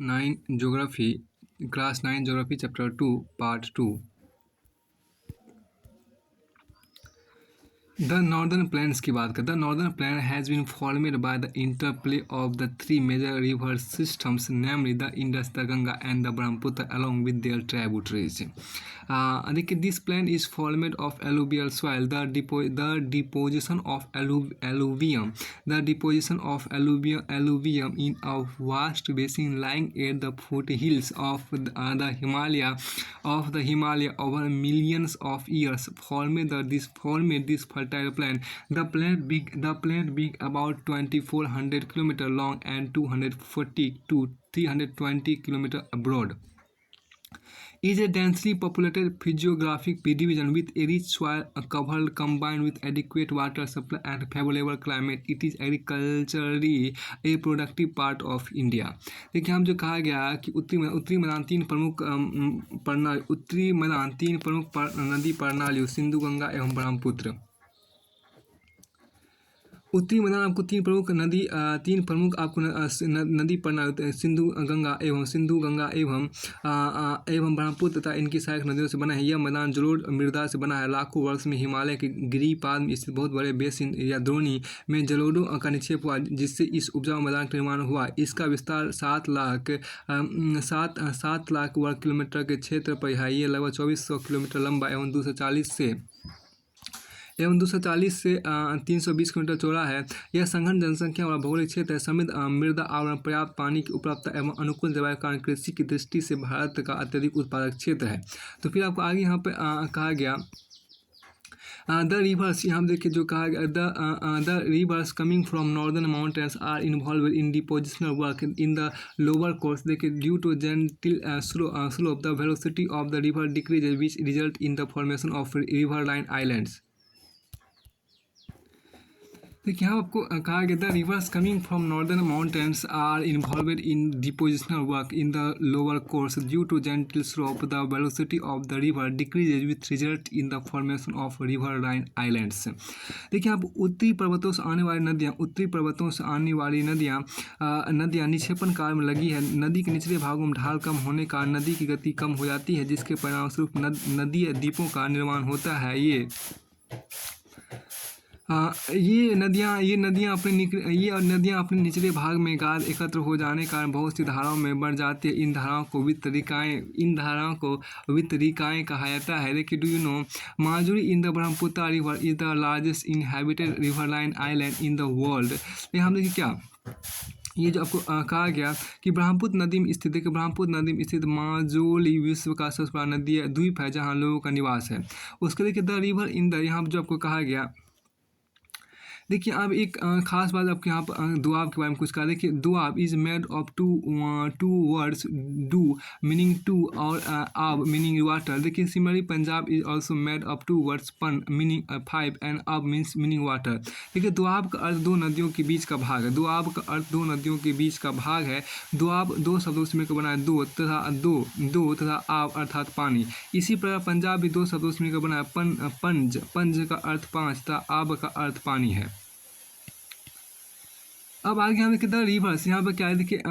9 geography, class 9 geography chapter 2 part 2। The northern plains की बात करें। The northern plain has been formed by the interplay of the three major river systems namely the Indus, the Ganga and the Brahmaputra along with their tributaries. देखिए, this plain is formed of alluvial soil, the deposition of alluvium in a vast basin lying at the foothills of the Himalaya over millions of years formed this fertile plain. The plain big about 2400 km long and 240 to 320 km broad. Is a densely populated physiographic division with a rich soil cover combined with adequate water supply and favorable climate. It is agriculturally a productive part of India. देखिए, हम जो कहा गया कि उत्तरी मैदान तीन प्रमुख नदी प्रणालियों सिंधु, गंगा एवं ब्रह्मपुत्र। उत्तरी मैदान आपको तीन प्रमुख आपको नदी प्रणाली सिंधु गंगा एवं ब्रह्मपुत्र तथा इनकी सहायक नदियों से बना है। यह मैदान जलोढ़ मृदा से बना है। लाखों वर्ष में हिमालय के गिरिपाद में स्थित बहुत बड़े बेसिन या द्रोणी में जलोढ़ों का निक्षेप हुआ, जिससे इस उपजाऊ मैदान का निर्माण हुआ। इसका विस्तार 7 लाख वर्ग किलोमीटर के क्षेत्र पर है। ये लगभग 2400 किलोमीटर लंबा एवं 240 से 320 किलोमीटर चौड़ा है। यह संघन जनसंख्या और भौगोलिक क्षेत्र है। समृद्ध मृदा आवरण, पर्याप्त पानी की उपलब्धता एवं अनुकूल जलवायु कारण कृषि की दृष्टि से भारत का अत्यधिक उत्पादक क्षेत्र है। तो फिर आपको आगे यहाँ पे कहा गया द रिवर्स, यहाँ देखिए जो कहा गया the rivers coming from northern mountains are involve in depositional work in the lower course. देखिए, due to gentle slope the velocity of the river decreases which result in the formation of riverine islands. देखिए, यहाँ आपको कहा गया the rivers coming from northern mountains are involve in depositional work in the lower course due to gentle slope the velocity of the river decreases with result in the formation of riverine islands. देखिए, आप उत्तरी पर्वतों से आने वाली नदियाँ निक्षेपण कार्य में लगी है। नदी के निचले भागों में ढाल कम होने का नदी की गति कम हो जाती है, जिसके परिणामस्वरूप नदीय द्वीपों का निर्माण होता है। ये नदियाँ अपने निचले भाग में गाद एकत्र हो जाने के कारण बहुत सी धाराओं में बढ़ जाती है। इन धाराओं को वितरिकाएँ कहा जाता है। देखिए, do you know Majuli in the Brahmaputra river is the largest inhabited riverine island in the world. हम देखिए क्या ये जो आपको कहा गया कि ब्रह्मपुत्र नदी में स्थित माजुली विश्व का सबसे बड़ा नदी द्वीप है जहाँ लोगों का निवास है। उसके देखिए द रिवर इन द, यहाँ जो आपको कहा गया, देखिए अब एक खास बात आपके यहाँ पर दुआब के बारे में कुछ कहा। देखिए, doab is made of two words, do meaning two और आब मीनिंग वाटर। देखिए, similarly Punjab is also made of two words, pan meaning 5 and ab means meaning water. देखिए, दुआब का अर्थ दो नदियों के बीच का भाग है। दुआब दो शब्दों से मिलकर बना है, दो तथा आब अर्थात पानी। इसी प्रकार पंजाब भी दो शब्दों से मिलकर बना है, पंज का अर्थ 5 तथा आब का अर्थ पानी है। अब आगे हम देखिए द रिवर्स, यहाँ पर क्या है, देखिए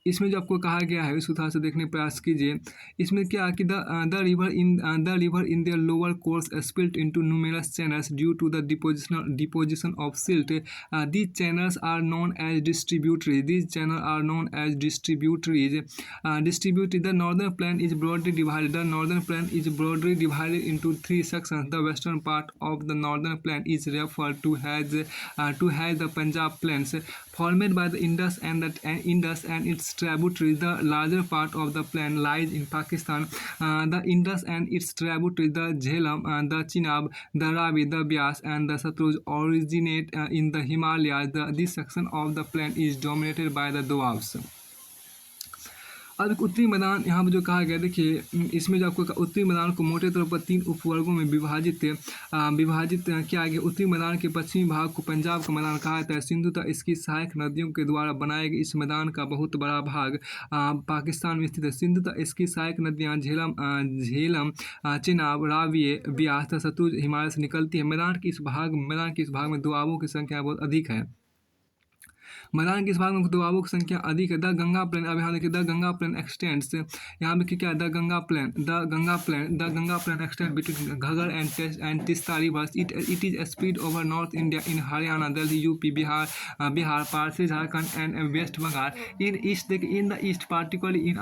इसमें जो आपको कहा गया है उसको थोड़ा सा देखने का प्रयास कीजिए। इसमें क्या कि the river in their lower course split into numerous channels due to the deposition of silt. These channels are known as distributaries. The northern plain is broadly divided into 3 sections. The western part of the northern plain is referred to as the Punjab Plains, formed by the Indus and its tributaries. The larger part of the plain lies in Pakistan. The Indus and its tributaries, the Jhelum, the Chenab, the Ravi, the Beas, and the Satluj originate in the Himalayas. This section of the plain is dominated by the Doabs. अब एक उत्तरी मैदान यहाँ पर जो कहा गया, देखिए इसमें जो आपको उत्तरी मैदान को मोटे तौर पर 3 उपवर्गों में विभाजित किया गया। उत्तरी मैदान के पश्चिमी भाग को पंजाब का मैदान कहा जाता है। सिंधु तथा इसकी सहायक नदियों के द्वारा बनाए गए इस मैदान का बहुत बड़ा भाग पाकिस्तान में स्थित है। सिंधु तथा इसकी सहायक नदियाँ झेलम, चेनाब, रावी, ब्यास तथा सतलुज हिमालय से निकलती है। मैदान के इस भाग में दोआबों की संख्या बहुत अधिक है। मैदान के इस भाग में दोआबों की संख्या अधिक है। द गंगा प्लेन, अब यहाँ देखिए द गंगा प्लेन एक्सटेंड्स, यहाँ पे क्या है, the Ganga plain extend between Ghaggar and Teesta rivers. It is spread over north India in Haryana, Delhi, UP, Bihar, पार्सी Jharkhand and West Bengal. In east, in the east particularly in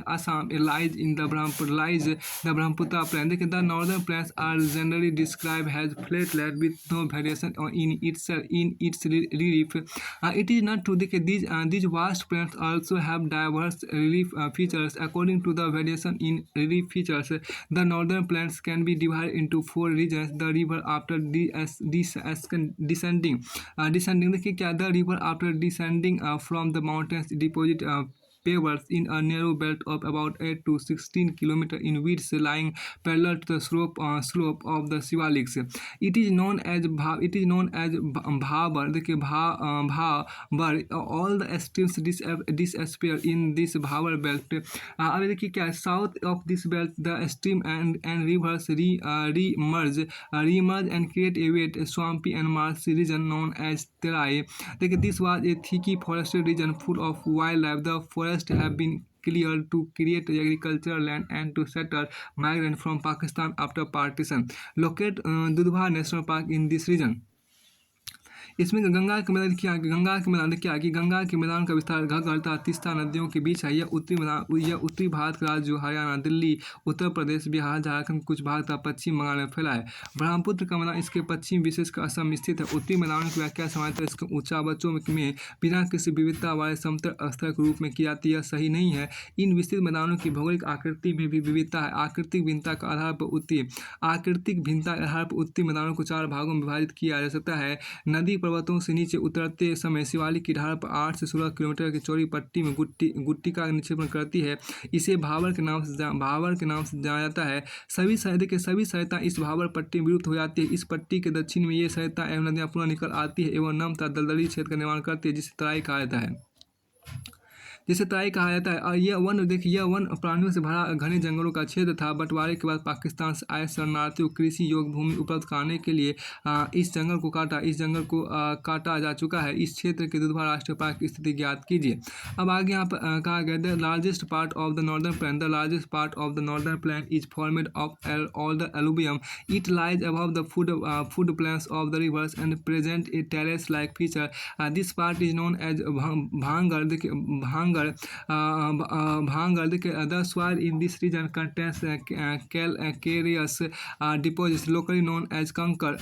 Assam lies in the Brahmaputra plain. देखिए the northern plains are generally describe has flat land with no variation in its relief. It is not true that these vast plains also have diverse relief features. According to the variation in relief features, the northern plains can be divided into 4 regions. The river after descending, देखिए क्या, the river after descending from the mountains deposit pebbles in a narrow belt of about 8 to 16 km in width, lying parallel to the slope of the Shivaliks. It is known as Bhabar. देखिए Bhabar. All the streams disappear in this Bhabar belt. अब देखिए क्या, south of this belt the stream and rivers re-emerge and create a wet, swampy and marshy region known as Terai. देखिए this was a thickly forested region full of wildlife. The forests have been cleared to create agricultural land and to settle migrants from Pakistan after partition. Locate Dudhwa National Park in this region. इसमें गंगा के मैदान क्या, गंगा के मैदान का विस्तार घग्गर तथा तीस्ता नदियों के बीच है। यह उत्तरी भारत का राज्य हरियाणा, दिल्ली, उत्तर प्रदेश, बिहार, झारखंड, कुछ भाग तथा पश्चिम बंगाल में फैला है। ब्रह्मपुत्र का मैदान इसके पश्चिम विशेषकर असम में स्थित है। उत्तरी मैदानों की व्याख्या सामान्यतः इसके ऊंचाई में बिना किसी विविधता वाले समतल स्तर के रूप में की जाती है। यह सही नहीं है। इन विस्तृत मैदानों की भौगोलिक आकृति में भी विविधता है। आकृतिक भिन्नता के आधार पर उत्तरी मैदानों को 4 भागों में विभाजित किया जा सकता है। नदी पर्वतों से नीचे उतरते समय शिवालिक की ढाल पर 8 से 16 किलोमीटर की चौड़ी पट्टी में गुट्टी का निक्षेपण करती है। इसे भाबर के नाम से जाना जाता है। सभी सहायता इस भाबर पट्टी में विलुप्त हो जाती है। इस पट्टी के दक्षिण में ये सहायता एवं नदियाँ पुनः निकल आती है एवं नम तथा दलदली क्षेत्र का निर्माण करती है, जिसे तराई कहा जाता है। और यह वन प्राणियों से भरा घने जंगलों का क्षेत्र था। बंटवारे के बाद पाकिस्तान से आए शरणार्थियों कृषि योग्य भूमि उपलब्ध कराने के लिए इस जंगल को काटा जा चुका है। इस क्षेत्र के दुधवा राष्ट्रीय पार्क की स्थिति ज्ञात कीजिए। अब आगे यहाँ पर कहा गया, the largest part of the northern plain is formed of all the alluvium. It lies above the food plains of the rivers and present a terrace-like feature. This part is known as Bhangar. The soil in this region contains calcareous deposits locally known as Kankar.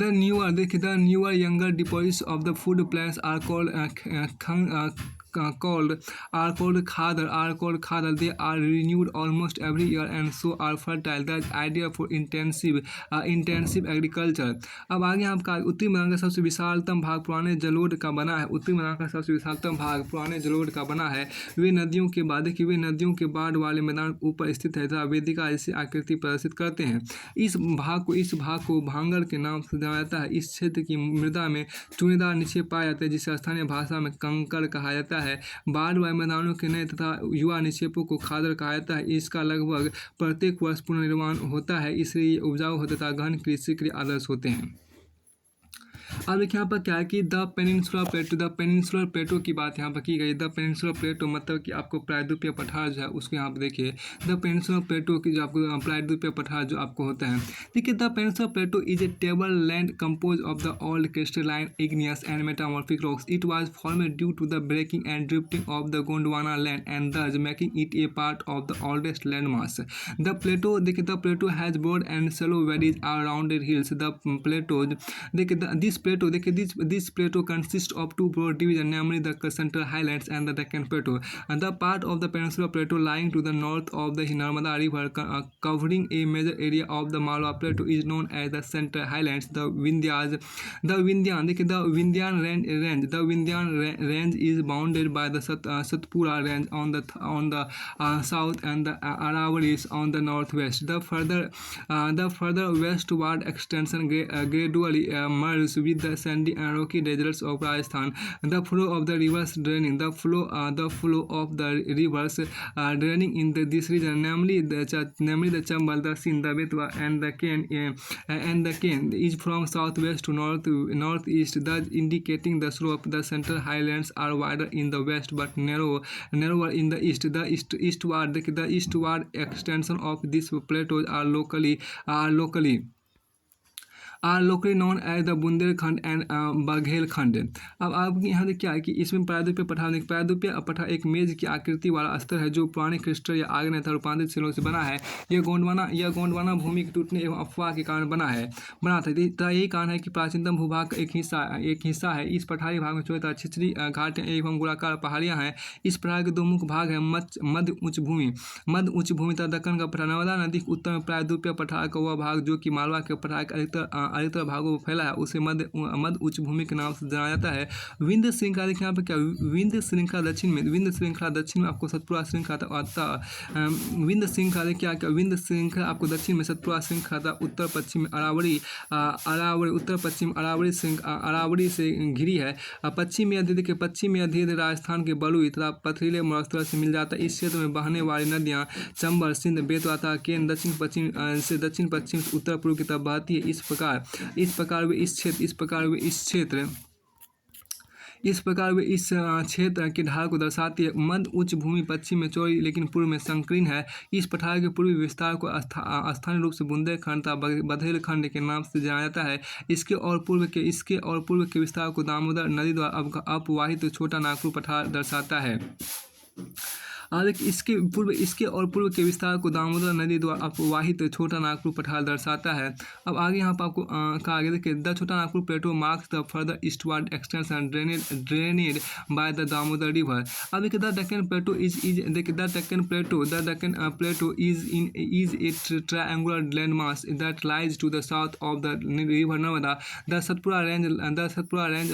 The newer younger deposits of the food plains are called khadar. They are renewed almost every year and so are fertile. That is ideal for intensive agriculture. अब आगे आपका उत्तरी मैदान का सबसे विशालतम भाग पुराने जलोढ़ का बना है। वे नदियों के बाढ़ वाले मैदान ऊपर स्थित है तथा वेदिका जैसी आकृति प्रदर्शित करते हैं। इस भाग को भांगर के नाम से जाना जाता है। इस क्षेत्र की मृदा में चूनेदार निक्षेप पाए जाते हैं, जिसे स्थानीय भाषा में कंकड़ कहा जाता है। बाढ़ वाले मैदानों के नए तथा युवा निक्षेपों को खादर कहा जाता है। इसका लगभग प्रत्येक वर्ष पुनर्निर्माण होता है, इसलिए उपजाऊ होते तथा गहन कृषि के लिए आदर्श होते हैं। अब देखिए यहाँ पर क्या है कि द पेनिनसुलर प्लेटो की बात यहाँ पर की गई। द पेनिनसुलर प्लेटो मतलब कि आपको प्रायद्वीपीय पठार जो है उसको यहाँ पर देखिए, द पेनिनसुलर प्लेटो की जो आपको प्रायद्वीपीय पठार जो आपको होता है। देखिए the peninsular plateau is a table land compose of the old crystalline igneous and metamorphic rocks. It was formed due to the breaking and drifting of the Gondwana land and thus making it a part of the oldest landmass. The plateau has broad and shallow valleys or rounded hills. This plateau consists of 2 broad divisions, namely the Central Highlands and the Deccan Plateau. And the part of the Peninsular Plateau lying to the north of the Narmada River, covering a major area of the Malwa Plateau, is known as the Central Highlands. The Vindhyan range is bounded by the Satpura range on the south and the Aravallis on the northwest. The further westward extension gradually merges with with the sandy and rocky deserts of Rajasthan. The flow of the rivers draining the flow of the rivers draining in this region, namely the Chambal, the Sindh, the Betwa, and the Ken is from southwest to northeast, thus indicating the slope. The central highlands are wider in the west but narrower in the east. The eastward extension of these plateaus are locally known as the Bundelkhand and Baghelkhand. अब आपके यहाँ से क्या है कि इसमें प्रायद्वीपीय पठार एक मेज की आकृति वाला स्तर है जो पुराने क्रिस्टल या आग्नेय तथा रूपांतरित शिलाओं से बना है। यह गोंडवाना भूमि के टूटने एवं अफवाह के कारण बना था। यही कारण है कि प्राचीनतम भूभाग का एक हिस्सा है। इस पठारी भाग में चौथा छिछली घाटियाँ एवं गोलाकार पहाड़ियाँ हैं। इस पठार के दो मुख्य भाग हैं, मध्य उच्च भूमि तथा दक्कन का पठार। नर्मदा नदी के उत्तर में प्रायद्वीपीय पठार का वह भाग जो कि मालवा के पठार के अधिकतर भागों में फैला है उसे मध्य उच्च भूमि के नाम से जाना जाता है। विंध्य श्रृंखला देखिए यहाँ पे क्या, विंध्य श्रृंखला दक्षिण में आपको सतपुड़ा श्रृंखला विंध्य श्रृंखला देखिए क्या, विंध्य श्रृंखला आपको दक्षिण में सतपुड़ा श्रृंखला उत्तर पश्चिम अरावली से घिरी है। पश्चिमी धीरे राजस्थान के बलुई तथा पथरीले मरुस्थल से मिल जाता है। इस क्षेत्र में बहने वाली नदियाँ चंबल, सिंध, बेतवा तथा केन दक्षिण पश्चिम से उत्तर पूर्व की तरफ बहती है। इस प्रकार वे इस क्षेत्र की ढाल को दर्शाती है। मध्य उच्च भूमि पश्चिम में चौड़ी लेकिन पूर्व में संकीर्ण है। इस पठार के पूर्वी विस्तार को स्थानीय रूप से बुंदेलखंड तथा बघेलखंड के नाम से जाना जाता है। इसके और पूर्व के विस्तार को दामोदर नदी द्वारा अपवाहित छोटा नागपुर पठार दर्शाता है। इसके पूर्व के विस्तार को दामोदर नदी द्वारा अपवाहित छोटा नागपुर पठार दर्शाता है। अब आगे यहाँ पर आपको कहा गया देखिए, the Chota Nagpur plateau marks the further eastward extension drained by the Damodar river. अब देखिए the Deccan plateau is a triangular landmass that lies to the south of the river Narmada. The Satpura range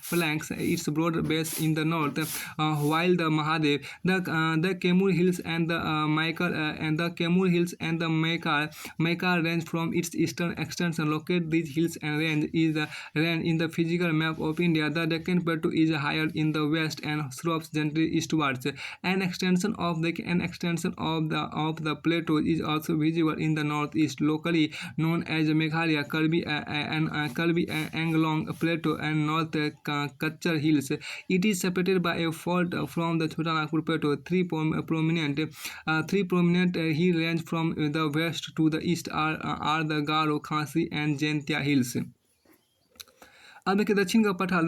flanks its broad base in the north while the Mahadev, the Kemur Hills and the Maikar range from its eastern extension. Locate these hills and range in the physical map of India. The Deccan Plateau is higher in the west and slopes gently eastwards. An extension of the plateau is also visible in the northeast, locally known as Meghalaya, Karbi Anglong Plateau and North Kachar Hills. It is separated by a fault from the Chota Nagpur Plateau. Three prominent hill range from the west to the east are the Garo, Khasi and Jaintia hills. अब देखिए दक्षिण का पठार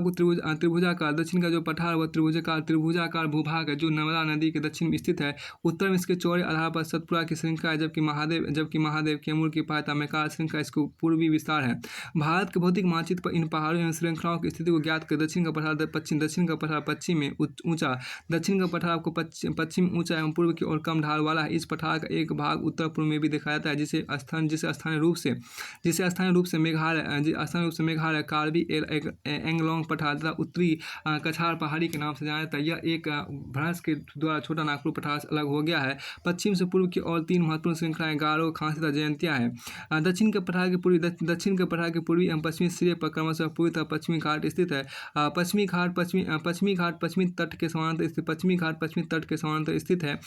को त्रिभुजाकार, दक्षिण का जो पठार वह त्रिभुजाकार भूभाग है जो नर्मदा नदी के दक्षिण में स्थित है। उत्तर में इसके चौड़े आधार पर सतपुड़ा की श्रृंखला है, जबकि महादेव केमूर की पायता मेकार श्रृंखला इसको पूर्वी विस्तार है। भारत के भौतिक मानचित्र पर इन पहाड़ों एवं श्रृंखलाओं की स्थिति को ज्ञात कर दक्षिण का पठार पश्चिम में ऊंचा, दक्षिण का पठार आपको पश्चिम ऊंचा एवं पूर्व की ओर कम ढाल वाला है। इस पठार का एक भाग उत्तर पूर्व में भी देखा जाता है जिसे स्थानीय रूप से मेघालय कार्बी एंगलोंग पठार तथा उत्तरी कछार पहाड़ी के नाम से जाना जाता है। यह एक भ्रंश के द्वारा छोटा नागपुर पठार से अलग हो गया है। पश्चिम से पूर्व की ओर तीन महत्वपूर्ण श्रृंखलाएं गारो, खांसी तथा जयंतिया है। दक्षिण के पठार के पूर्वी एवं पश्चिमी सिरे पर क्रमशः पूर्वी तथा पश्चिमी घाट स्थित है। पश्चिमी घाट पश्चिमी तट के समानांतर स्थित है।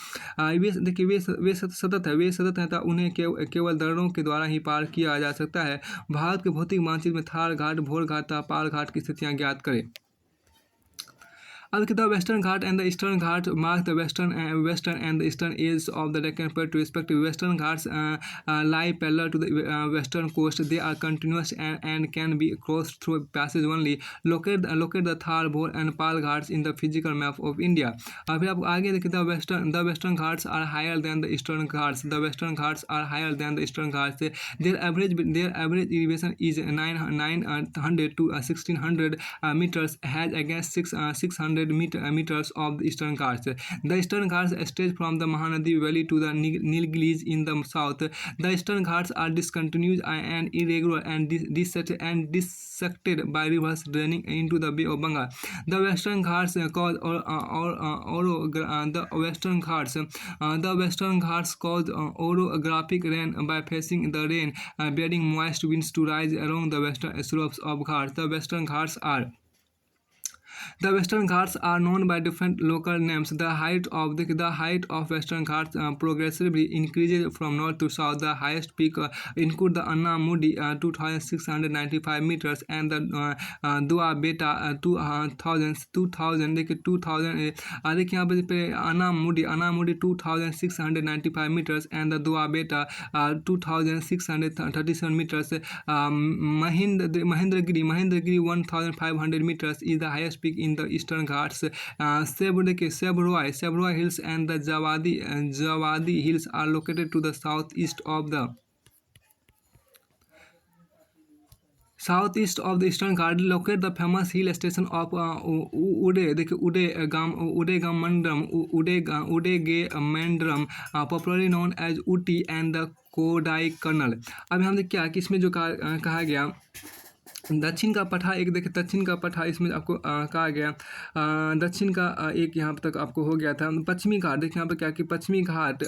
वे सतत है तथा उन्हें केवल दर्रों के द्वारा ही पार किया जा सकता है। भारत के भौतिक मानचित्र में थार घाट, भोर घाट तथा पाल घाट की स्थितियां ज्ञात करें। अब the Western Ghat and the Eastern Ghat mark the western and the eastern edges of the Deccan Plateau respectively. Western Ghats lie parallel to the western coast. They are continuous and can be crossed through passage only. Locate the Thar, Bhor and Pal Ghats in the physical map of India. फिर आप आगे देखिए the Western Ghats are higher than the Eastern Ghats. The Western Ghats are higher than the Eastern Ghats. Their average elevation is 900 to 1600 meters, has against 600 600 meters of the Eastern Ghats. The Eastern Ghats stretch from the Mahanadi Valley to the Nilgiris in the south. The Eastern Ghats are discontinuous and irregular and dissected by rivers draining into the Bay of Bengal. The Western Ghats cause orographic rain by facing the rain bearing moist winds to rise along the western slopes of Ghats. The Western Ghats are known by different local names. The height of Western Ghats progressively increases from north to south. The highest peak include the Anna Mudi 2,695 meters and the Dua Beta 2000 देखिए 2000 Anna Mudi 2,695 meters and the Dua Beta 2,637 meters. Mahendragiri 1,500 meters is the highest peak in the Eastern Ghats. Sebroi Hills and the Javadi Hills are located to the southeast of the Eastern Ghats. Locate the famous hill station of Udegamandram, popularly known as Uti and the Kodaikanal. अब हम देखिए क्या कि इसमें जो कहा गया दक्षिण का पठार एक देखिए दक्षिण का पठार इसमें आपको कहा गया दक्षिण का एक यहाँ तक आपको हो गया था। पश्चिमी घाट देखिए यहाँ पर क्या कि पश्चिमी घाट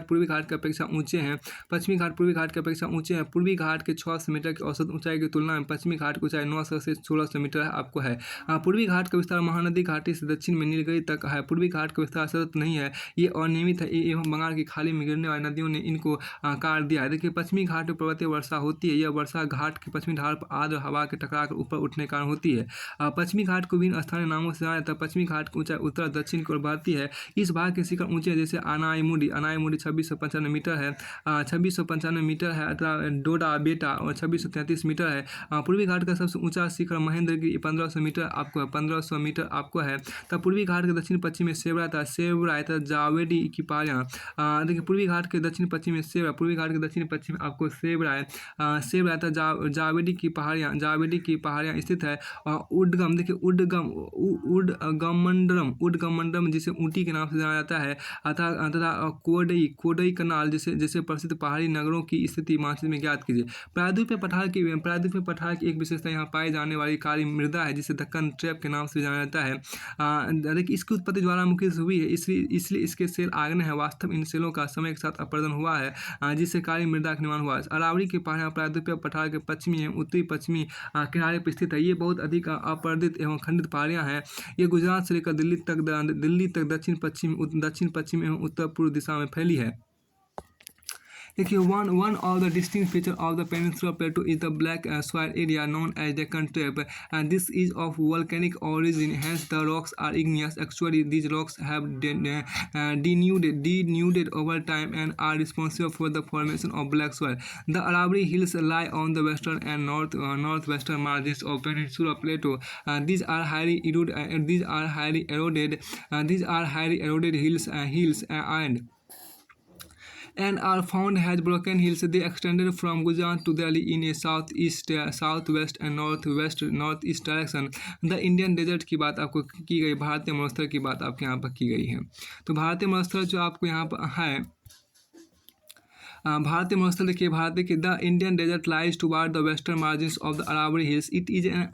पूर्वी घाट की अपेक्षा ऊंचे हैं। पश्चिमी घाट पूर्वी घाट की अपेक्षा ऊंचे हैं। पूर्वी घाट के 600 मीटर की औसत ऊंचाई की तुलना में पश्चिमी घाट की ऊंचाई 900 से 1600 मीटर आपको है। पूर्वी घाट का विस्तार महानदी घाटी से दक्षिण में नीलगिरी तक है। पूर्वी घाट का विस्तार सतत नहीं है, ये अनियमित है एवं बंगाल की खाड़ी में गिरने वाली नदियों ने इनको काट दिया है। देखिए पश्चिमी घाट में पर्वतीय वर्षा होती है। यह वर्षा घाट की पश्चिमी ढाल पर आर्द्र हवा के टकरा कर ऊपर उठने के कारण होती है। पश्चिमी घाट को विभिन्न स्थानीय नामों से जाना जाता है। पश्चिमी घाट की ऊंचाई उत्तर दक्षिण की ओर बढ़ती है। इस भाग के शिखर ऊंचे जैसे अनाईमुडी 2695 मीटर है 2695 मीटर है अथवा डोडा बेटा और 2633 मीटर है। पूर्वी घाट का सबसे ऊंचा शिखर महेंद्रगिरी 1500 मीटर आपको है 1500 मीटर आपको है। तब पूर्वी घाट के दक्षिण पश्चिम में सेवरा था जावेडी की पहाड़ियाँ। देखिए पूर्वी घाट के दक्षिण पश्चिम में सेवरा, पूर्वी घाट के दक्षिण पश्चिम में आपको सेवरा था जावेडी की पहाड़ियाँ स्थित है। उडगम देखिए उडगमंडरम जिसे ऊटी के नाम से जाना जाता है तथा कोडई कनाल जैसे प्रसिद्ध पहाड़ी नगरों की स्थिति मानचित्र में ज्ञात कीजिए। प्रायद्वीपीय पठार की एक विशेषता यहाँ पाई जाने वाली काली मृदा है जिसे दक्कन ट्रैप के नाम से जाना जाता है। देखिए इसकी उत्पत्ति ज्वालामुखी से हुई है इसलिए इसके सेल आग्नेय है। वास्तव इन सेलों का समय के साथ अपरदन हुआ है जिससे काली मृदा का निर्माण हुआ है। अरावली की पहाड़ियाँ प्रायद्वीपीय पठार के पश्चिमी एवं उत्तरी पश्चिमी किनारे पर स्थित है। ये बहुत अधिक अपर्दित एवं खंडित पहाड़ियाँ हैं। ये गुजरात से लेकर दिल्ली तक दक्षिण पश्चिम एवं उत्तर पूर्व दिशा में फैली है। देखिए one of the distinct features of the Peninsula Plateau is the black soil area known as Deccan Trap. This is of volcanic origin, hence the rocks are igneous. Actually, these rocks have denuded over time and are responsible for the formation of black soil. The Aravalli Hills lie on the western and northwestern margins of Peninsula Plateau. These are highly eroded hills and are found as broken hills. They extended from Gujarat to Delhi in a southwest and northeast direction. The Indian desert की बात आपको की गई, भारतीय मरुस्थल की बात आपके यहाँ पर की गई है। तो भारतीय मरुस्थल जो आपको यहाँ पर है भारतीय मरुस्थल देखिए the Indian desert lies toward the western margins of the Aravali hills. It is an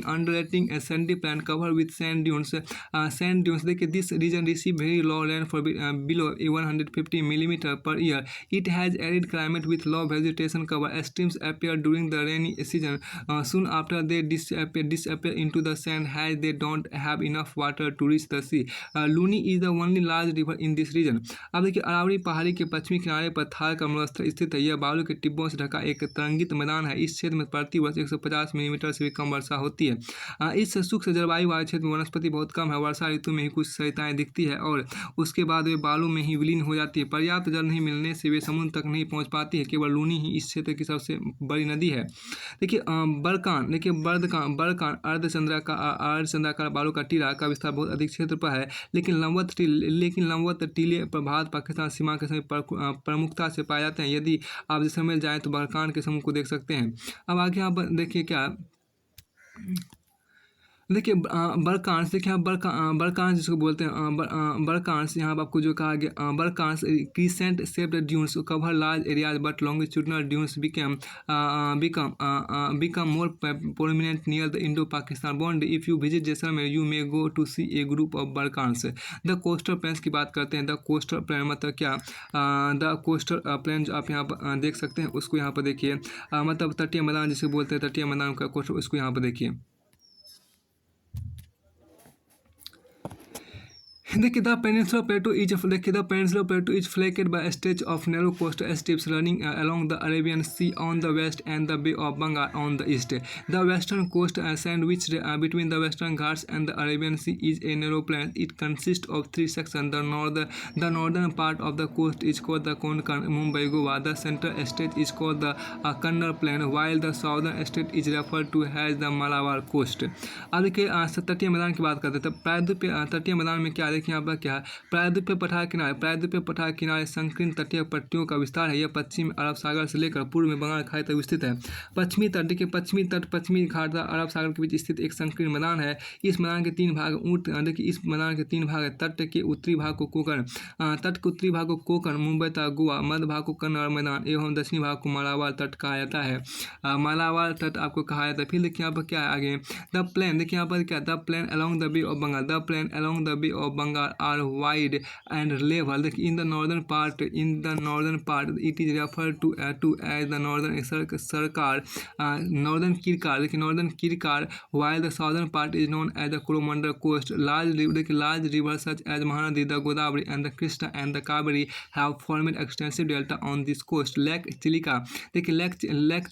undulating sandy plain covered with sand dunes. देखिए this region receive very low rainfall below 150 millimeter per year. It has arid climate with low vegetation cover. Streams appear during the rainy season. Soon after they disappear into the sand as they don't have enough water to reach the sea. Luni is the only large river in this region. अब देखिए अरावली पहाड़ी के पश्चिमी किनारे पर थार का मरुस्थल स्थित है। यह बालू के टिब्बों से ढका एक तरंगित मैदान है। इस क्षेत्र में प्रति वर्ष 150 मिलीमीटर से भी कम वर्षा होती है। इस शुष्क जलवायु वाले क्षेत्र में वनस्पति बहुत कम है। वर्षा ऋतु में ही कुछ सरिताएं दिखती है और उसके बाद वे बालू में ही विलीन हो जाती है। पर्याप्त जल नहीं मिलने से वे समुद्र तक नहीं पहुंच पाती है। केवल लूनी ही इस क्षेत्र की सबसे बड़ी नदी है। देखिए बरकान अर्धचंद्राकार बालू का टीला का विस्तार बहुत अधिक क्षेत्र पर है, लेकिन लंबवत टीले पर भारत पाकिस्तान सीमा के समीप प्रमुखता से पाए जाते हैं। यदि आप जैसलमेर जाएं तो बरकान के समूह को देख सकते हैं। अब आगे आप देखिए क्या देखिए बरकांस, देखिए यहाँ बरकांस जिसको बोलते हैं बरकांस, यहाँ पर आपको जो कहा गया barchans crescent shaped dunes cover large areas but longitudinal dunes become more prominent near the Indo-Pakistan boundary. If you visit Jaisalmer you may go to see a group of barchans. The coastal plains की बात करते हैं। The coastal plain मतलब क्या, the coastal plain जो आप यहाँ पर देख सकते हैं उसको यहाँ पर देखिए, मतलब तटीय मैदान जिसे बोलते हैं, तटीय मैदान का कोस्टल, उसको यहाँ पर देखिए। देखिए the peninsular plateau is flanked by stretch of narrow coastal strips running along the Arabian Sea on the west and the Bay of Bengal on the east. The western coast sandwiched between the Western Ghats and the Arabian Sea is a narrow plain. It consists of three sections. The northern part of the coast is called the Konkan Mumbai Goa. The central stretch is called the Kannada Plain, while the southern stretch is referred to as the Malabar coast. अब देखिए तटीय मैदान की बात करते हैं। तो प्रायद्वीपीय तटीय मैदान में क्या देखिए यहाँ पर क्या है, प्रायद्वीपीय पठार किनारे संकीर्ण तटीय पट्टियों का विस्तार है। यह पश्चिम अरब सागर से लेकर पूर्व में बंगाल खाड़ी तक स्थित है। पश्चिमी तट, देखिए पश्चिमी घाट अरब सागर के बीच स्थित एक संकीर्ण मैदान है। इस मैदान के तीन भाग देखिए इस मैदान के तीन भाग है। तट के उत्तरी भाग को कोंकण मुंबई तथा गोवा, मध्य भाग को कन्नड़ मैदान एवं दक्षिणी भाग को मालाबार तट कहा जाता है। मालाबार तट आपको कहा जाता है। फिर देखिए यहाँ पर क्या है आगे, द प्लेन, देखिए यहाँ पर क्या, the plain along the bay of Bengal, the plain along the bay of Bengal are wide and level. देखिए in the northern part it is refer to as the northern Circar, northern Circar, देखिए northern Circar, while the southern part is known as the Coromandel coast. Large river such as Mahanadi, the Godavari and the Krishna and the Kaveri have formed extensive delta on this coast. Lake Chilika, देखिए lake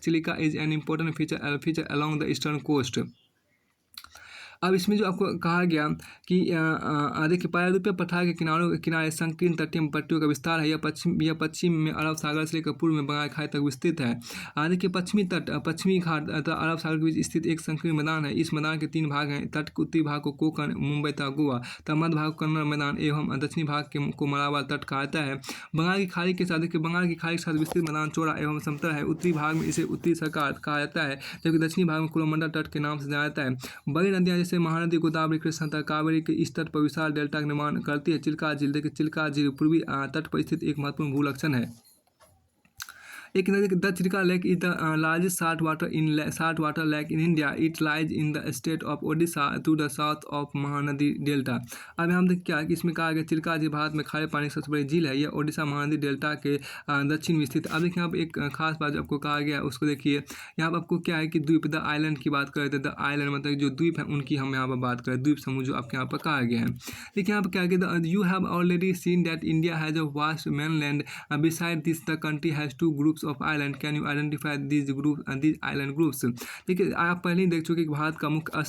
Chilika is an important feature along the eastern coast. अब इसमें जो आपको कहा गया कि देखिए प्रायद्वीपीय पठार के किनारे संकीर्ण तटीय पट्टियों का विस्तार है। यह पश्चिम में अरब सागर से लेकर पूर्व में बंगाल खाड़ी तक विस्तृत है। देखिए पश्चिमी घाट अरब सागर के बीच स्थित एक संकीर्ण मैदान है। इस मैदान के तीन भाग हैं। तट के उत्तरी भाग को कोंकण मुंबई तथा गोवा तथा मध्य भाग को कन्नड़ मैदान एवं दक्षिणी भाग को मालाबार तट कहा जाता है। बंगाल की खाड़ी के साथ विस्तृत मैदान चौड़ा एवं समतल है। उत्तरी भाग में इसे उत्तरी सरकार कहा जाता है, जबकि दक्षिणी भाग में कोरोमंडल तट के नाम से जाना जाता है। बड़ी नदियाँ जैसे महानदी, गोदावरी, कृष्णा तथा कावेरी के इस तट पर विशाल डेल्टा का निर्माण करती है। चिल्का झील, देखिए चिल्का झील पूर्वी तट पर स्थित एक महत्वपूर्ण भूलक्षण है। एक नदी, the Chilka lake is the largest salt water lake in India. It lies in the state of Odisha to the south of Mahanadi delta. अब हम देखिए क्या इसमें कहा गया, चिल्का झील भारत में खारे पानी की सबसे बड़ी झील है। यह ओडिशा महानदी डेल्टा के दक्षिण में स्थित। अब देखिए यहाँ पर एक खास बात जो आपको कहा गया उसको देखिए। यहाँ पर आपको क्या है कि द्वीप, द आइलैंड की बात करें तो द आइलैंड मतलब जो द्वीप है उनकी हम यहाँ पर बात करें, द्वीप समूह जो आपके यहाँ पर कहा गया है। देखिए यहाँ पर क्या है, you have already seen that India has a vast mainland, beside this the country has two groups of island. Can you identify these island groups. देखिए आप पहले ही देख चुके कि भारत का मुख्य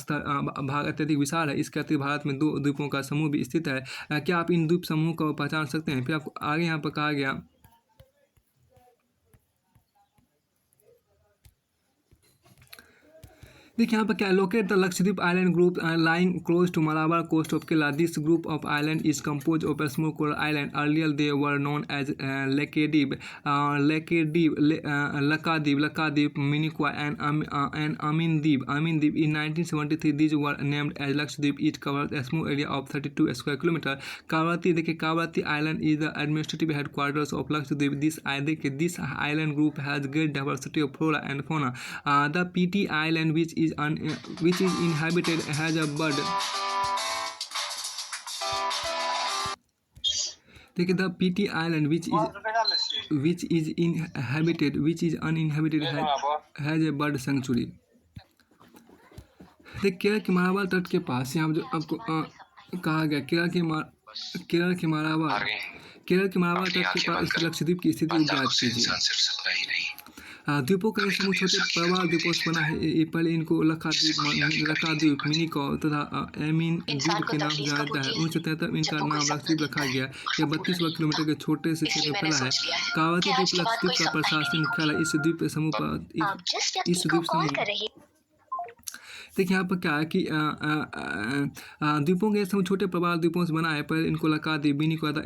भाग अत्यधिक विशाल है। इसके अतिरिक्त भारत में 2 द्वीपों का समूह भी स्थित है। क्या आप इन द्वीप समूह को पहचान सकते हैं। फिर आपको आगे यहाँ पर कहा गया, देखिए यहाँ पर क्या, locate the Lakshadweep island group lying close to Malabar coast of Kerala. This group of island is compose of small coral island. Earlier they were known as Laccadive, Minicoy and Amindivi. In 1973 these were named as Lakshadweep. Each covers a small area of 32 square kilometer. Kavaratti, देखिए Kavaratti Island is the administrative headquarters of Lakshadweep. This island group has great diversity of flora and fauna. The PT Island, which is inhabited, has a bird. देखिए the PT Island which is uninhabited has a bird sanctuary. देखिए केरल के मालाबार तट के पास यहाँ जो आपको कहा गया, केरल के मालाबार तट के पास लक्षद्वीप की स्थिति ज्ञात कीजिए। द्वीपों का समूह छोटे प्रवाल द्वीपों से बना है। पहले इनको लक्षद्वीप, मिनिकॉय तथा एमीन द्वीप के नाम से जाना जाता है। 1973 इनका नाम लक्षद्वीप रखा गया। यह 32 वर्ग किलोमीटर के छोटे से क्षेत्र में फैला है। कावती द्वीप लक्षद्वीप का प्रशासनिक मुख्यालय। इस द्वीप समूह देखिए यहाँ पर क्या है कि द्वीपों के समूह छोटे प्रवाल द्वीपों से बना है, पर इनको लक्षद्वीप भी नहीं कहा था,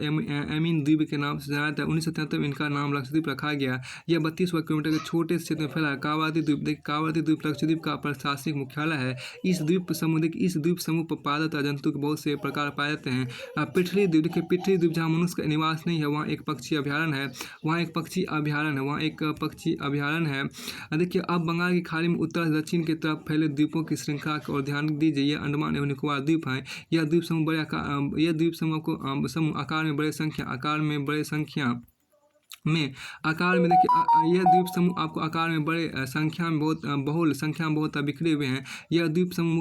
एमीन द्वीप के नाम से जाना था। 1973 में इनका नाम लक्षद्वीप रखा गया। यह 32 वर्ग किलोमीटर के छोटे क्षेत्र में फैला है। कावारती द्वीप, देखिए कावारती द्वीप लक्षद्वीप का प्रशासनिक मुख्यालय है। इस द्वीप समूह, देखिए इस द्वीप समूह पर पादप जंतु के बहुत से प्रकार पाए जाते हैं। पिठली द्वीप, देखिए पिठली द्वीप जहाँ मनुष्य का निवास नहीं है, वहाँ एक पक्षी अभ्यारण्य है, देखिए अब बंगाल की खाड़ी में उत्तर से दक्षिण की तरफ फैले द्वीपों की श्रृंखला की ओर ध्यान दीजिए। यह अंडमान एवं निकोबार द्वीप हैं। यह द्वीप समूह समूह आकार में देखिए यह द्वीप समूह आपको आकार में बड़े संख्या में बहुल संख्या में बहुत बिखरे हुए हैं। यह द्वीप समूह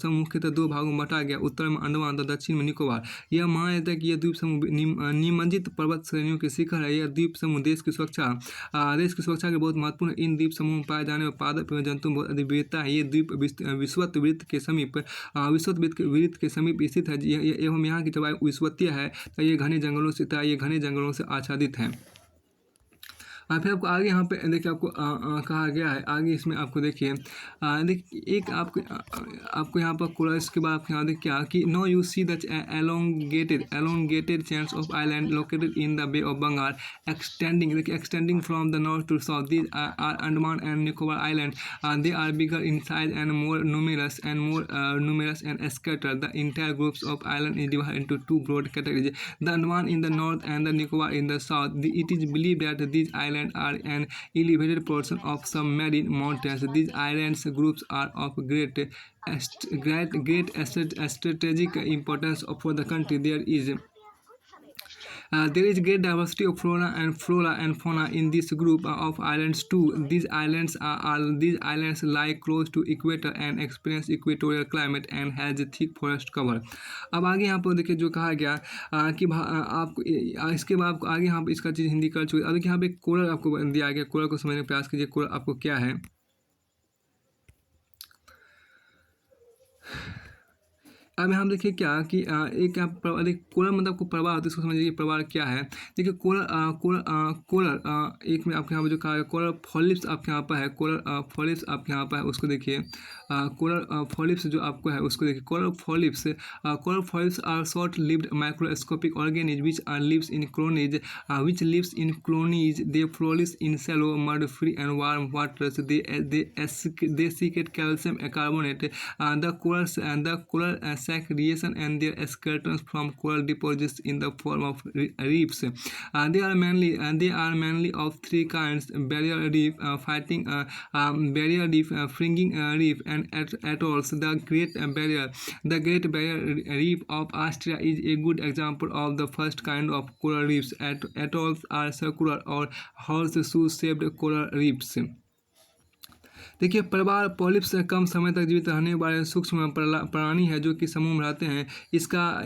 मुख्यतः दो भागों में बांटा गया, उत्तर में अंडमान तथा दक्षिण में निकोबार। यह माना जाता है कि यह द्वीप समूह निमज्जित पर्वत श्रेणियों के शिखर है। यह द्वीप समूह देश की सुरक्षा के बहुत महत्वपूर्ण है। इन द्वीप समूह में पाए जाने वाले पादप एवं जंतु बहुत अधिक विविधता है। ये द्वीप विषुवत वृत्त के समीप स्थित है एवं यहाँ की जलवायु विषुवतीय है, तो ये घने जंगलों से आच्छादित है। फिर आपको आगे यहाँ पे देखिए आपको कहा गया है, आगे इसमें आपको देखिए एक आपको यहाँ पर कोरा, इसके बाद आपको यहाँ देखिए क्या कि no you see the elongated chains of island located in the bay of Bengal extending from the north to south. These are Andaman and Nicobar island. They are bigger in size and more numerous and scattered. The entire groups of island is divided into two broad categories: the Andaman in the north and the Nicobar in the south. It is believed that these islands are an elevated portion of some marine mountains. These islands groups are of great strategic importance for the country. There is great diversity of flora and fauna in this group of islands too. These islands lie close to equator and experience equatorial climate and has a thick forest cover. अब आगे यहाँ पर देखिए जो कहा गया कि आपको इसके बाद आपको आगे यहाँ पर इसका चीज़ हिंदी कर चुकी है। अब देखिए यहाँ पे कोरल आपको दिया गया, कोरल को समझने का प्रयास कीजिए। कोरल आपको क्या है? अब यहाँ देखिए क्या कि एक कोरल मतलब आपको प्रवाह होता है, इसको समझिए प्रवाह क्या है। देखिए कोरल एक में आपके यहाँ पर जो कहा है कोरल फॉलिप्स आपके यहाँ पर है, कोरल फॉलिप्स आपके यहाँ पर है, उसको देखिए कोरल फॉलिप्स जो आपको है उसको देखिए। Coral polyps are short lived microscopic organisms which lives in colonies. They flourish in shallow mud free and warm waters. They secrete calcium carbonate. The coral secretion and their skeletons from coral deposits in the form of reefs. They are mainly of three kinds: barrier reef, fringing reef, and atolls. The Great Barrier Reef of Australia is a good example of the first kind of coral reefs. Atolls are circular or horseshoe-shaped coral reefs. देखिए प्रवाल polyps कम समय तक जीवित रहने वाले सूक्ष्म प्राणी है जो कि समूह में रहते हैं।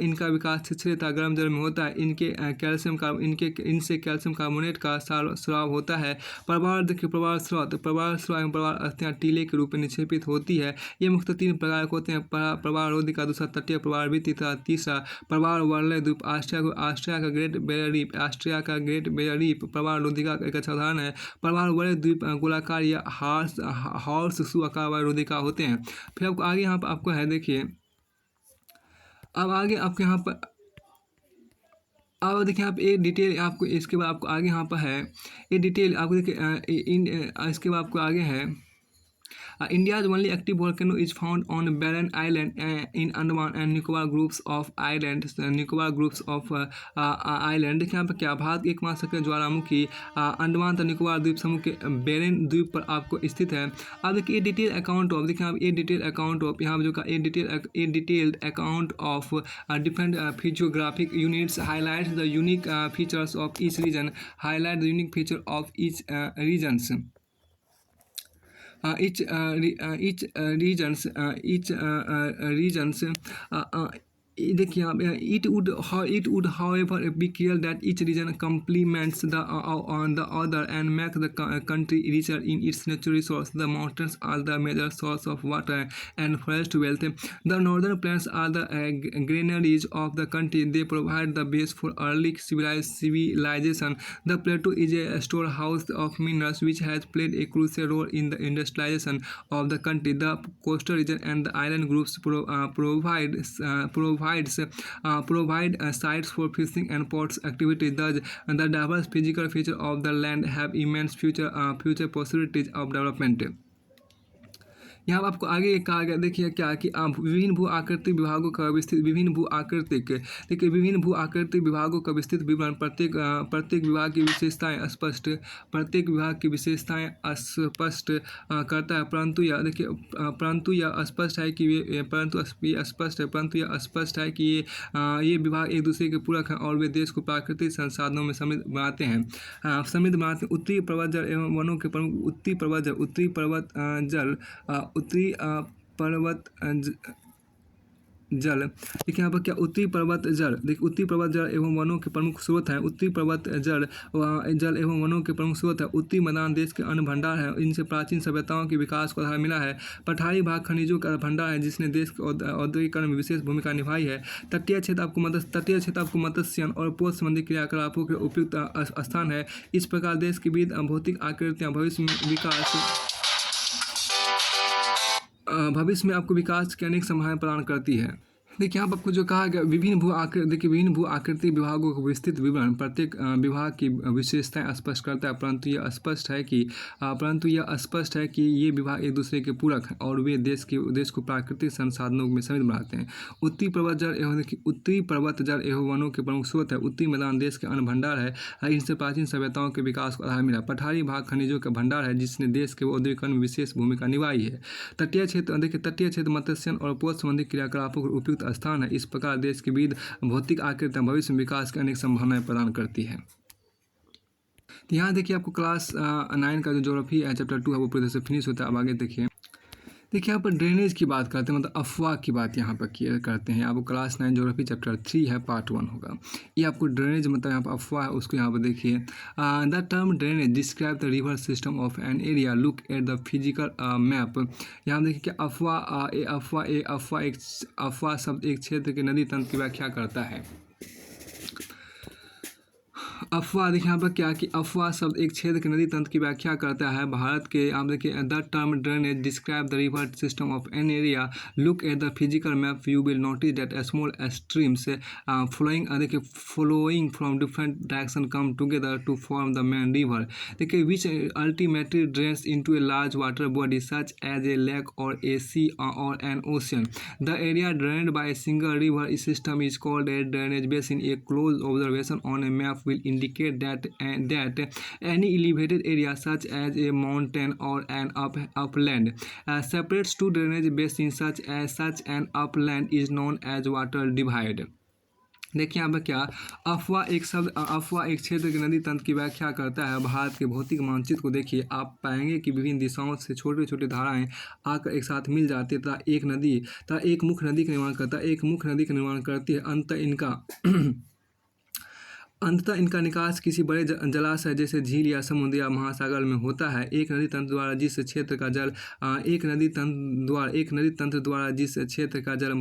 इनका विकास छिछले गर्म जल में होता है। इनसे कैल्शियम कार्बोनेट का स्राव होता है। प्रवाल देखिए प्रवाल स्रोत एवं प्रवाल अस्थियाँ टीले के रूप में निक्षेपित होती है। ये मुख्यतः तीन प्रकार के होते हैं: प्रवाल रोधिका, दूसरा तटीय प्रवाल वृत्त तथा तीसरा प्रवाल वलय द्वीप। ऑस्ट्रिया का ग्रेट बैरियर रीफ प्रवाल रोधिका का एक अच्छा उदाहरण है। प्रवाल वलय द्वीप गोलाकार या हॉर्स शू आकार वाले रोधिका होते हैं। फिर आपको आगे यहाँ पर आपको है देखिए, अब आगे आपके यहाँ पर अब देखिए आप एक डिटेल आपको इसके बाद आपको आगे यहाँ पर है ये डिटेल आपको देखिए इसके बाद आपको आगे है India's only active volcano is found on Barren Island in Andaman and Nicobar groups of islands. Island देखिए यहाँ पर क्या भारत एकमात्र सक्रिय ज्वालामुखी अंडमान तथा निकोबार द्वीप समूह के बेरेन द्वीप पर आपको स्थित है। अब देखिए डिटेल अकाउंट ऑफ देखिए आप यहाँ पर जो का detailed account of different physiographic units highlights the unique features of each reason each regions देखिए आप, it would however be clear that each region complements on the other and make the country richer in its natural resources. The mountains are the major source of water and forest wealth. The northern plains are the granaries of the country. They provide the base for early civilization. The plateau is a storehouse of minerals which has played a crucial role in the industrialization of the country. The coastal region and the island groups provide sites for fishing and ports activities. Thus, the diverse physical features of the land have immense future possibilities of development. यहाँ पर आपको आगे कहा गया, देखिए क्या कि विभिन्न भू आकृतिक विभागों का विस्तृत विभिन्न भू आकृतिक देखिए विभिन्न भू आकृतिक विभागों का विस्तृत विवरण प्रत्येक विभाग की विशेषताएं स्पष्ट प्रत्येक विभाग की विशेषताएं स्पष्ट करता है। परंतु यह देखिए परंतु यह स्पष्ट है कि ये विभाग एक दूसरे के पूरक हैं और वे देश को प्राकृतिक संसाधनों में समृद्ध बनाते हैं। उत्तरी पर्वत जल एवं वनों के प्रमुख उत्तरी पर्वत जल देखिए यहाँ पर क्या उत्तरी पर्वत जल एवं वनों के प्रमुख स्रोत हैं। उत्तरी पर्वत जल एवं वनों के प्रमुख स्रोत है। उत्तरी मैदान देश के अन्न भंडार है। इनसे प्राचीन सभ्यताओं के विकास को आधार मिला है। पठारी भाग खनिजों का भंडार है जिसने देश के औद्योगिकरण में विशेष भूमिका निभाई है। तटीय क्षेत्र आपको मत्स्य और पोत संबंधी क्रियाकलापों के उपयुक्त स्थान है। इस प्रकार देश की विविध भौतिक आकृतियाँ भविष्य में आपको विकास की अनेक संभावनाएं प्रदान करती है। देखिए यहाँ पर आपको जो कहा गया विभिन्न भू आकृति विभागों को विस्तृत विवरण प्रत्येक विभाग की विशेषताएं स्पष्ट करता है। परंतु यह स्पष्ट है कि ये विभाग एक दूसरे के पूरक हैं और वे देश को प्राकृतिक संसाधनों में समृद्ध बनाते हैं। उत्तरी पर्वत जल एवं वनों के प्रमुख स्रोत है। उत्तरी मैदान देश के अन्न भंडार है। इनसे प्राचीन सभ्यताओं के विकास को आधार मिला। पठारी भाग खनिजों का भंडार है जिसने देश के औद्योगिकरण में विशेष भूमिका निभाई है। तटीय क्षेत्र मत्स्य और पोत संबंधी क्रियाकलापों को उपयुक्त स्थान है। इस प्रकार देश की विविध भौतिक आकृतियां भविष्य में विकास की अनेक संभावनाएं प्रदान करती है। तो यहाँ देखिए आपको क्लास 9 का जो ज्योग्राफी है चैप्टर 2 है वो पूरे से फिनिश होता है। अब आगे देखिए यहाँ पर ड्रेनेज की बात करते हैं, मतलब अफवाह की बात यहाँ पर करते हैं। आपको क्लास 9 ज्योग्राफी चैप्टर 3 है पार्ट 1 होगा। ये आपको ड्रेनेज मतलब यहाँ पर अफवाह है उसको यहाँ पर देखिए। The term drainage describe the river system of an area. Look at the physical map. यहाँ देखिए कि अफवाह शब्द एक क्षेत्र के नदी तंत्र की व्याख्या करता है। अफवाह देखिए यहाँ पर क्या कि अफवाह शब्द एक क्षेत्र के नदी तंत्र की व्याख्या करता है। भारत के आप देखिए the term drainage describe the river system of an area. Look at the physical map you will notice that small streams flowing from different direction come together to form the main river. देखिए which ultimately drains into a large water body such as a lake or a sea or an ocean. The area drained by a single river system is called a drainage basin. A close observation on A map will indicate that any elevated area such as a mountain or an upland separates two drainage basins such an upland is known as water divide। देखिए यहाँ पर क्या अफवाह एक क्षेत्र के नदी तंत्र की व्याख्या करता है। भारत के भौतिक मानचित्र को देखिए, आप पाएंगे कि विभिन्न दिशाओं से छोटे छोटे धाराएं आकर एक साथ मिल जाती है तथा एक मुख्य नदी का निर्माण करती है। अंततः इनका निकास किसी बड़े जलाशय जैसे झील या समुद्र या महासागर में होता है। एक नदी तंत्र द्वारा जिस क्षेत्र का जल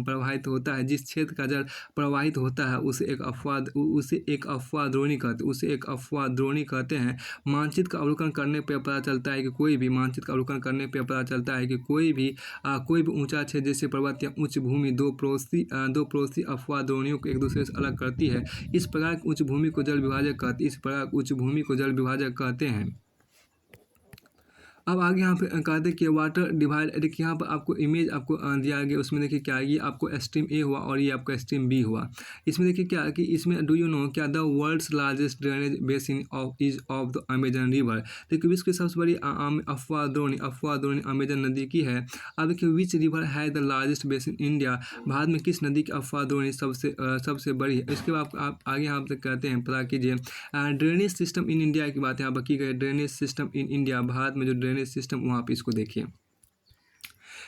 प्रवाहित होता है उसे एक अफवाह द्रोणी कहते हैं। मानचित्र का अवलोकन करने पर पता चलता है कि कोई भी ऊंचा क्षेत्र जैसे पर्वत या उच्च भूमि दो पड़ोसी अफवाह द्रोणियों को एक दूसरे से अलग करती है। इस प्रकार उच्च भूमि को जल विभाजक कहते हैं। अब आगे यहाँ पे कहते हैं कि वाटर डिवाइड। देखिए यहाँ पर आपको इमेज दिया गया, उसमें देखिए क्या ये आपको स्ट्रीम ए हुआ और ये आपका स्ट्रीम बी हुआ। इसमें देखिए क्या कि इसमें डू यू नो क्या the world's largest drainage basin of the Amazon river. देखिए विश्व की सबसे बड़ी अफवाह द्रोणी अमेजन नदी की है। अब देखिए विच रिवर है the largest basin India. Bharat में किस नदी की अफवाह द्रोणी सबसे बड़ी है। इसके बाद आप आगे यहाँ पे कहते हैं पता कीजिए ड्रेनेज सिस्टम इन इंडिया की बात यहाँ पर की गई। Drainage system in India, Bharat में जो ड्रेनेज सिस्टम वहाँ पे इसको देखिए।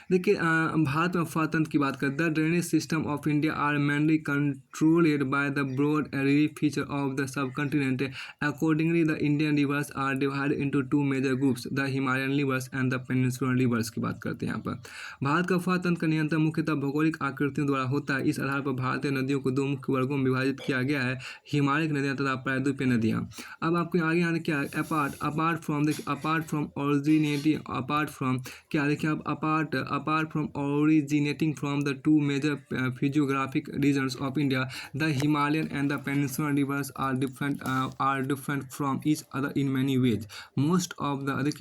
देखिए भारत में अफवाह तंत्र की बात करें, the drainage system of India are mainly controlled by the broad relief feature of the subcontinent. Accordingly the Indian rivers are divided into two major groups, the Himalayan rivers and the peninsular rivers की बात करते हैं यहाँ पर। भारत का अफवाह तंत्र का नियंत्रण मुख्यतः भौगोलिक आकृतियों द्वारा होता है। इस आधार पर भारतीय नदियों को दो मुख्य वर्गों में विभाजित किया गया है, हिमालयिक नदियाँ तथा प्रायद्वीपीय नदियाँ। अब आपको आगे आने क्या है, apart from originating apart from क्या देखिए आप apart from originating from the two major physiographic regions of India, the Himalayan and the Peninsular rivers are different from each other in many ways. Most of the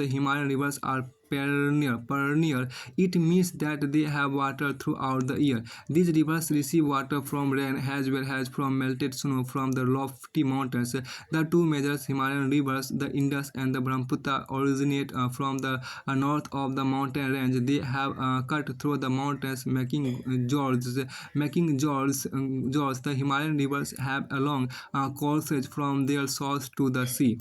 Himalayan rivers are perennial. It means that they have water throughout the year. These rivers receive water from rain as well as from melted snow from the lofty mountains. The two major Himalayan rivers, the Indus and the Brahmaputra, originate from the north of the mountain range. They have cut through the mountains, making gorges. The Himalayan rivers have a long courses from their source to the sea.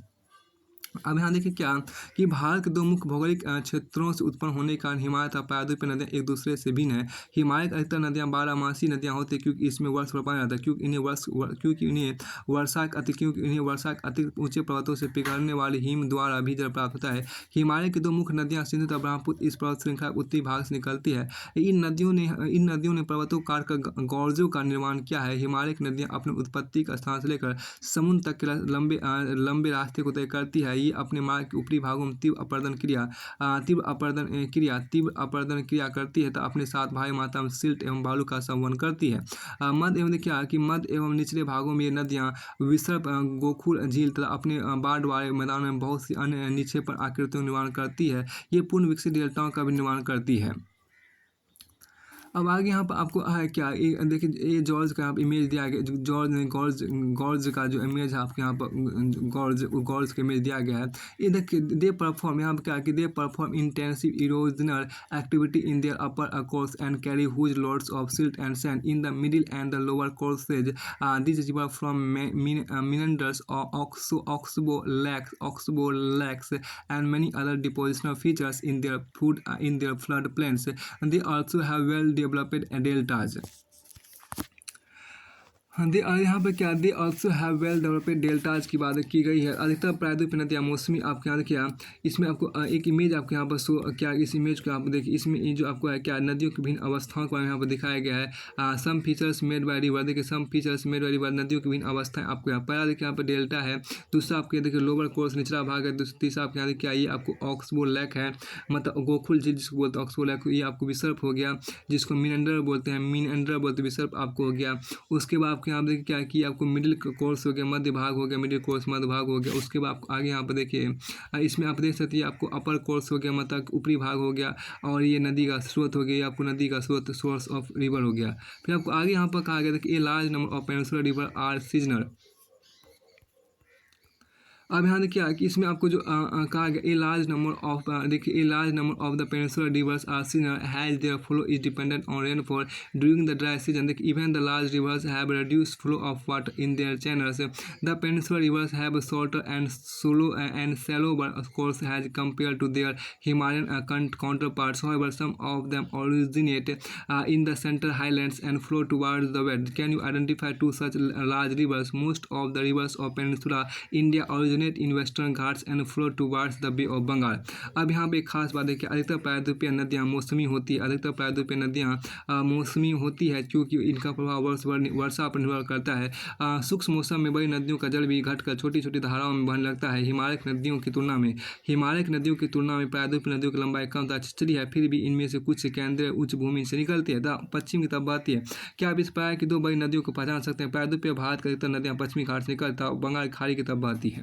अब यहाँ देखिए क्या कि भारत के दो मुख्य भौगोलिक क्षेत्रों से उत्पन्न होने के कारण हिमालय तथा प्रायद्वीपीय नदियाँ एक दूसरे से भिन्न है। हिमालय की अधिकतर नदियाँ बारहमासी नदियाँ होती हैं क्योंकि इसमें वर्ष भर पानी आता है, क्योंकि इन्हें वर्षा के अतिरिक्त ऊंचे पर्वतों से पिघलने वाली हिम द्वारा भी जल प्राप्त होता है। हिमालय की दो मुख्य नदियाँ सिंधु तथा ब्रह्मपुत्र इस पर्वत श्रृंखला के उत्तरी भाग से निकलती है। इन नदियों ने पर्वतों को काट कर गौरजों का निर्माण किया है। हिमालय की नदियाँ अपने उत्पत्ति का स्थान से लेकर समुद्र तक के लंबे रास्ते को तय करती है। ये अपने मार्ग के ऊपरी भागों में तीव्र अपरदन क्रिया करती है तो अपने साथ भारी मात्रा में सिल्ट एवं बालू का संवहन करती है। मध्य एवं निचले भागों में ये नदियाँ विसर्प, गोकुल झील तथा अपने बाढ़ वाले मैदानों में बहुत सी अन्य निक्षेपण आकृतियों का निर्माण करती है। ये पूर्ण विकसित डेल्टाओं का भी निर्माण करती है। अब आगे यहाँ पर आपको है क्या, देखिए ये जॉर्ज का आप इमेज दिया गया, जॉर्ज ने गॉर्ज का जो इमेज है आपके यहाँ पर गॉर्ज का इमेज दिया गया है। ये देखिए दे परफॉर्म यहाँ पर क्या कि they perform intensive erosional activity in their upper course and carry huge loads of silt and sand in the middle and the lower courses. This river from meanders oxbow lakes and many other depositional features in their flood plains. They also have well developed deltas. दे यहाँ पर क्या they also have well developed deltas की बात की गई है। अधिकतर प्रायद्वीपीय नदियाँ मौसमी आपके यहाँ देखिए इसमें आपको एक इमेज आपके यहाँ पर शो क्या, इस इमेज को आप देखिए, इसमें ये जो आपको है क्या नदियों की विभिन्न अवस्थाओं को यहाँ पर दिखाया गया है। Some features made by river, देखिए some features made by river, नदियों की विभिन्न अवस्थाएँ आपको यहाँ पहला देखिए यहाँ पर डेल्टा है, दूसरा आपके देखिए लोअर कोर्स निचला भाग है, तीसरा आपके यहाँ देखिए ये आपको ऑक्सबो लैक है, मतलब गोकुल झील जिसको बोलते हैं ऑक्सबो लैक, ये आपको विसर्प हो गया जिसको मिनंडर बोलते हैं, विसर्प आपको हो गया। उसके बाद यहाँ देखिए क्या कि आपको मिडिल कोर्स हो गया, मध्य भाग हो गया, मिडिल कोर्स मध्य भाग हो गया। उसके बाद आगे यहाँ पर देखिए इसमें आप देख सकते हैं आपको अपर कोर्स हो गया, मतलब ऊपरी भाग हो गया, और ये नदी का स्रोत हो गया, आपको नदी का स्रोत सोर्स ऑफ रिवर हो गया। फिर आपको आगे यहाँ पर कहा गया देखिए a large number of peninsular river are seasonal. अब यहाँ देखिए कि इसमें आपको जो कहा गया a large number of the peninsular rivers are seasonal has their flow is dependent on rainfall during the dry season. देखिए even the large rivers have reduced flow of water in their channels. The peninsular rivers have shorter and shallower course as compared to their Himalayan counterparts. However, some of them originate in the central highlands and flow towards the west. Can you identify two such large rivers? Most of the rivers of Peninsula India originate in Western Ghats and flow towards the Bay of Bengal. अब यहाँ पे एक खास बात है कि अधिकतर प्रायद्वीपीय नदियाँ मौसमी होती है, क्योंकि इनका प्रभाव वर्षा पर निर्भर करता है। शुष्क मौसम में बड़ी नदियों का जल भी घटकर छोटी छोटी धाराओं में बहने लगता है। हिमालयक नदियों की तुलना में प्रायद्वीपीय नदियों की लंबाई कम तथा छिछली है, फिर भी इनमें से कुछ केंद्रीय उच्च भूमि से निकलती है पश्चिम की तरफ बहती है। क्या आप इस प्रकार की दो बड़ी नदियों को पहचान सकते हैं? प्रायद्वीपीय भारत की अधिकतर नदियाँ पश्चिमी घाट से निकलता और बंगाल की खाड़ी की तरफ बहती है।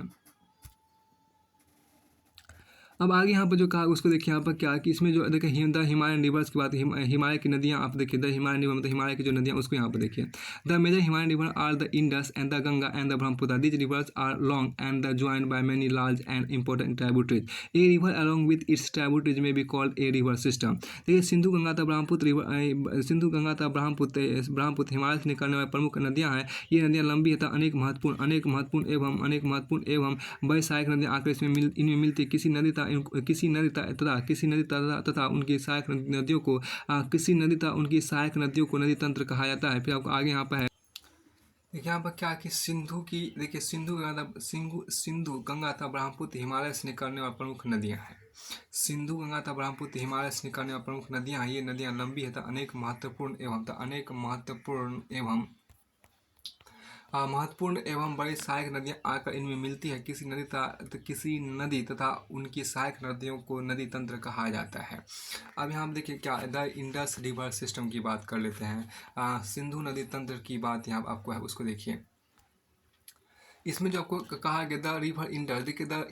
अब आगे यहाँ पर जो कहा उसको देखिए यहाँ पर क्या कि इसमें जो देखिए द हिमालयन रिवर्स की बात, हिमालय की नदियाँ आप देखिए द हिमालयन रिवर मतलब हिमालय की जो नदियाँ उसको यहाँ पर देखिए। The major Himalayan river are the Indus and the Ganga and the Brahmaputra. This rivers are long and the joined by many large and important tributaries. A river along with its tributaries may be called a river system. देखिए सिंधु गंगा तथा ब्रह्मपुत्र हिमालय से निकलने वाली प्रमुख नदियाँ हैं। ये नदियाँ लंबी है तथा अनेक महत्वपूर्ण एवं बड़ी सहायक नदियाँ आकर इनमें मिलती है। किसी नदी तथा उनकी सहायक नदियों को उनकी सहायक नदियों को नदी तंत्र कहा जाता है। फिर आपको आगे यहाँ पर है, देखिए यहाँ पर क्या कि सिंधु की, देखिए सिंधु गंगा तथा ब्रह्मपुत्र हिमालय से निकलने वाली प्रमुख नदियाँ हैं। सिंधु गंगा तथा ब्रह्मपुत्र हिमालय से निकलने वाली प्रमुख नदियाँ, ये नदियाँ लंबी है तथा अनेक महत्वपूर्ण एवं बड़ी सहायक नदियाँ आकर इनमें मिलती है। किसी नदी तथा उनकी सहायक नदियों को नदी तंत्र कहा जाता है। अब यहाँ देखिए क्या द इंडस रिवर सिस्टम की बात कर लेते हैं। सिंधु नदी तंत्र की बात यहाँ आपको है, उसको देखिए। इसमें जो आपको कहा गया द रिवर इंडस, देखिए the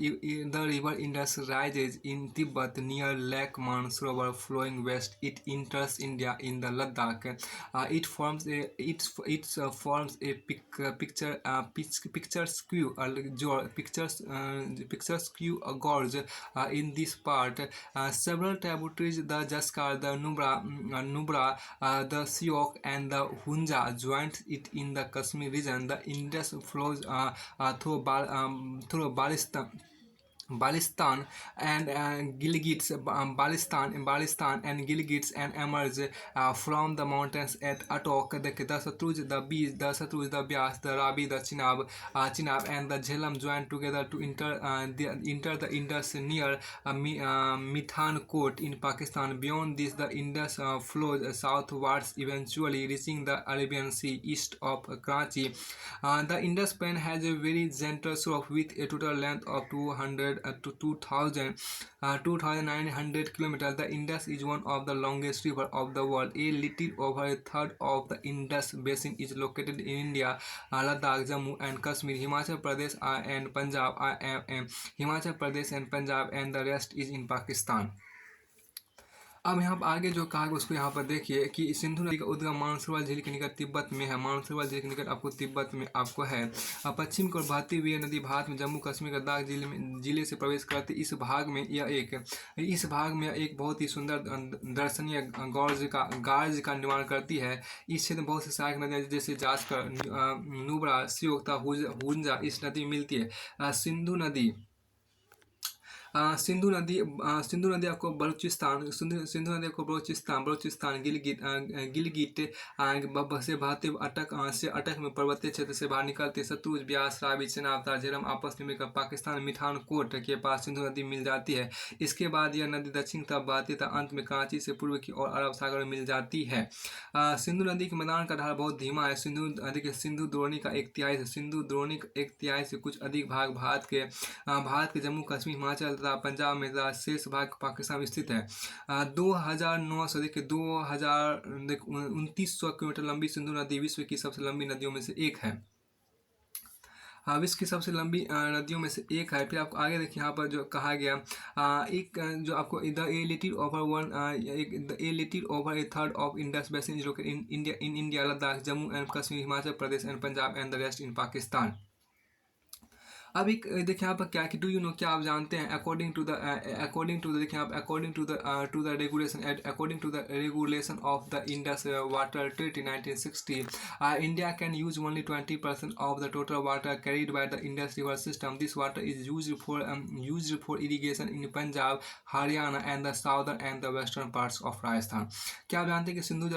river Indus rises in Tibet near lake Mansarovar flowing west, it enters India in the Ladakh, it forms a picturesque gorge in this part. Several tributaries, the Jaskar, the Nubra, the Siok and the Hunja joins it in the Kashmir region. The Indus flows through Balistan and Gilgits, and emerge from the mountains at Atok. The Satluj, the Bias, the Ravi, the Chenab, and the Jhelum join together to enter the Indus near Mithankot in Pakistan. Beyond this, the Indus flows southwards, eventually reaching the Arabian Sea east of Karachi. The Indus Plain has a very gentle slope with a total length of 200 to 2,900 kilometers. The Indus is one of the longest rivers of the world. A little over a third of the Indus basin is located in India, Ladakh, Jammu and Kashmir, Himachal Pradesh and Punjab, and the rest is in Pakistan. अब यहाँ पर आगे जो कहा उसको यहाँ पर देखिए कि सिंधु नदी का उद्गम मानसरोवर झील के निकट तिब्बत में है। मानसरोवर झील के निकट आपको तिब्बत में आपको है। पश्चिम की ओर बहती हुई नदी भारत में जम्मू कश्मीर लद्दाख जिले से प्रवेश करती। इस भाग में एक बहुत ही सुंदर दर्शनीय गार्ज का निर्माण करती है। इस क्षेत्र में बहुत सी सहायक नदियाँ जैसे जास्कर, नुब्रा, सियोक तथा हुंजा इस नदी में मिलती है। सिंधु नदी आपको बलूचिस्तान, गिलगिट से बहते अटक में पर्वतीय क्षेत्र से बाहर निकलते सतलुज, ब्यास, रावी, चेनाब, झेलम आपस में मिलकर पाकिस्तान मिठानकोट के पास सिंधु नदी मिल जाती है। इसके बाद यह नदी दक्षिण तरफ बहती तथा अंत में कराची से पूर्व की ओर अरब सागर में मिल जाती है। सिंधु नदी के मैदान का ढाल बहुत धीमा है। सिंधु द्रोणी का एक तिहाई से कुछ अधिक भाग भारत के जम्मू कश्मीर, हिमाचल तथा पंजाब में तथा शेष भाग पाकिस्तान में स्थित है। 2900 किलोमीटर लंबी सिंधु नदी विश्व की सबसे लंबी नदियों में से एक है। फिर आपको आगे देखिए यहाँ पर जो कहा गया एक जो आपको a little over A third of Indus basin is located in India, Ladakh, Jammu and Kashmir, Himachal Pradesh and Punjab and the rest in Pakistan. अब एक देखिए यहाँ पर क्या कि डू यू नो, क्या आप जानते हैं, according to the regulation of the Indus water treaty 1960, India can use only 20% of the total water carried by the Indus river system. This water is used for irrigation in Punjab, Haryana and the southern end the western parts of Rajasthan. क्या आप जानते हैं कि सिंधु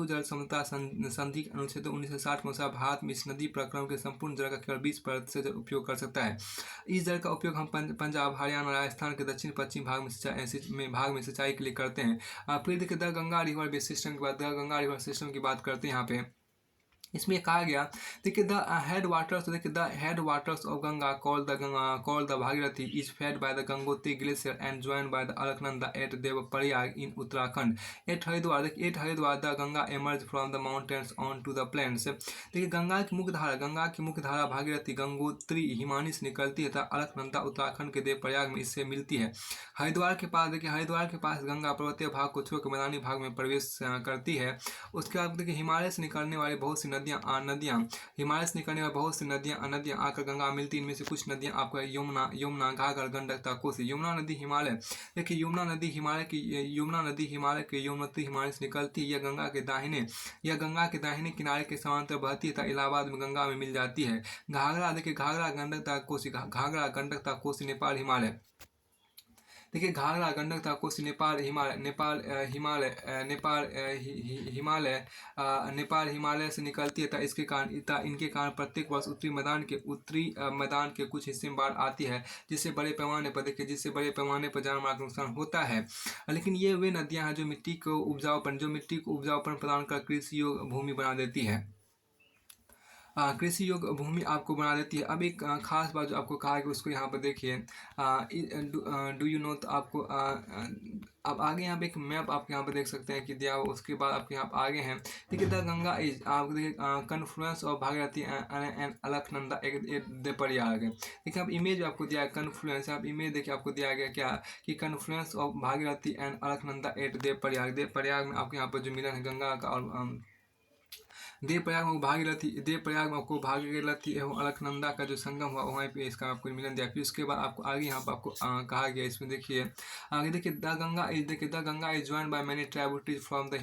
जल समझौता संधि अनुच्छेद 1960 के अनुसार भारत में इस नदी प्रक्रम के संपूर्ण जल का केवल 20% उपयोग कर सकता है. इस जल का उपयोग हम पंजाब, हरियाणा, राजस्थान के दक्षिण पश्चिम भाग में सिंचाई के लिए करते हैं. फिर देखिए द गंगा रिवर सिस्टम की बात करते हैं. यहाँ पे इसमें कहा गया देखिए the head waters of Ganga called the Bhagirathi is fed by the Gangotri glacier and joined by the Alaknanda at Devprayag in Uttarakhand. At Haridwar the Ganga emerge from the mountains on to the plains. देखिए गंगा की मुख्य धारा भागीरथी गंगोत्री हिमानी से निकलती है तथा अलकनंदा उत्तराखंड के देवप्रयाग में इससे मिलती है. हरिद्वार के पास गंगा पर्वतीय भाग को छोड़कर मैदानी भाग में प्रवेश करती है. उसके बाद देखिए हिमालय से निकलने वाली बहुत सी नदियाँ आकर गंगा मिलती. इनमें से कुछ नदियाँ आपको यमुना, घाघर, गंडक तथा कोसी. यमुना नदी हिमालय के यमुनोत्री हिमालय से निकलती है. यह गंगा के दाहिने किनारे के समांतर बहती है तथा इलाहाबाद में गंगा में मिल जाती है. घाघरा, गंडक तथा कोसी नेपाल हिमालय. देखिए घाघरा, गंडक तथा कोसी नेपाल हिमालय नेपाल हिमालय से निकलती है तथा इनके कारण प्रत्येक वर्ष उत्तरी मैदान के कुछ हिस्से में बाढ़ आती है, जिससे बड़े पैमाने पर जान माल का नुकसान होता है। लेकिन ये वे नदियां हैं जो मिट्टी को उपजाऊपन प्रदान कर कृषि योग्य भूमि बना देती है। कृषि योग्य भूमि आपको बना देती है। अब एक खास बात जो आपको कहा है कि उसको यहाँ पर देखिए, डू यू नो, तो आपको अब आगे यहाँ पे एक मैप आप यहाँ पे देख सकते हैं कि दिया हुआ। उसके बाद आपके यहाँ आगे हैं, देखिए द गंगा इज, आप देखिए confluence of Bhagirathi and Alaknanda the Prayag. देखिए आप इमेज आपको दिया है कन्फ्लुएंस, आप इमेज देखिए आपको दिया गया क्या कि confluence of Bhagirathi and Alaknanda at the Prayag में आपके यहाँ पर जो मिलन है गंगा का और देवप्रयाग में आपको भागीरथी एवं अलकनंदा का जो संगम हुआ वहीं पे इसका आपको मिलन दिया। फिर उसके बाद आपको आगे यहाँ पर आपको कहा गया, इसमें देखिए आगे देखिए the Ganga is joined by many tributaries from the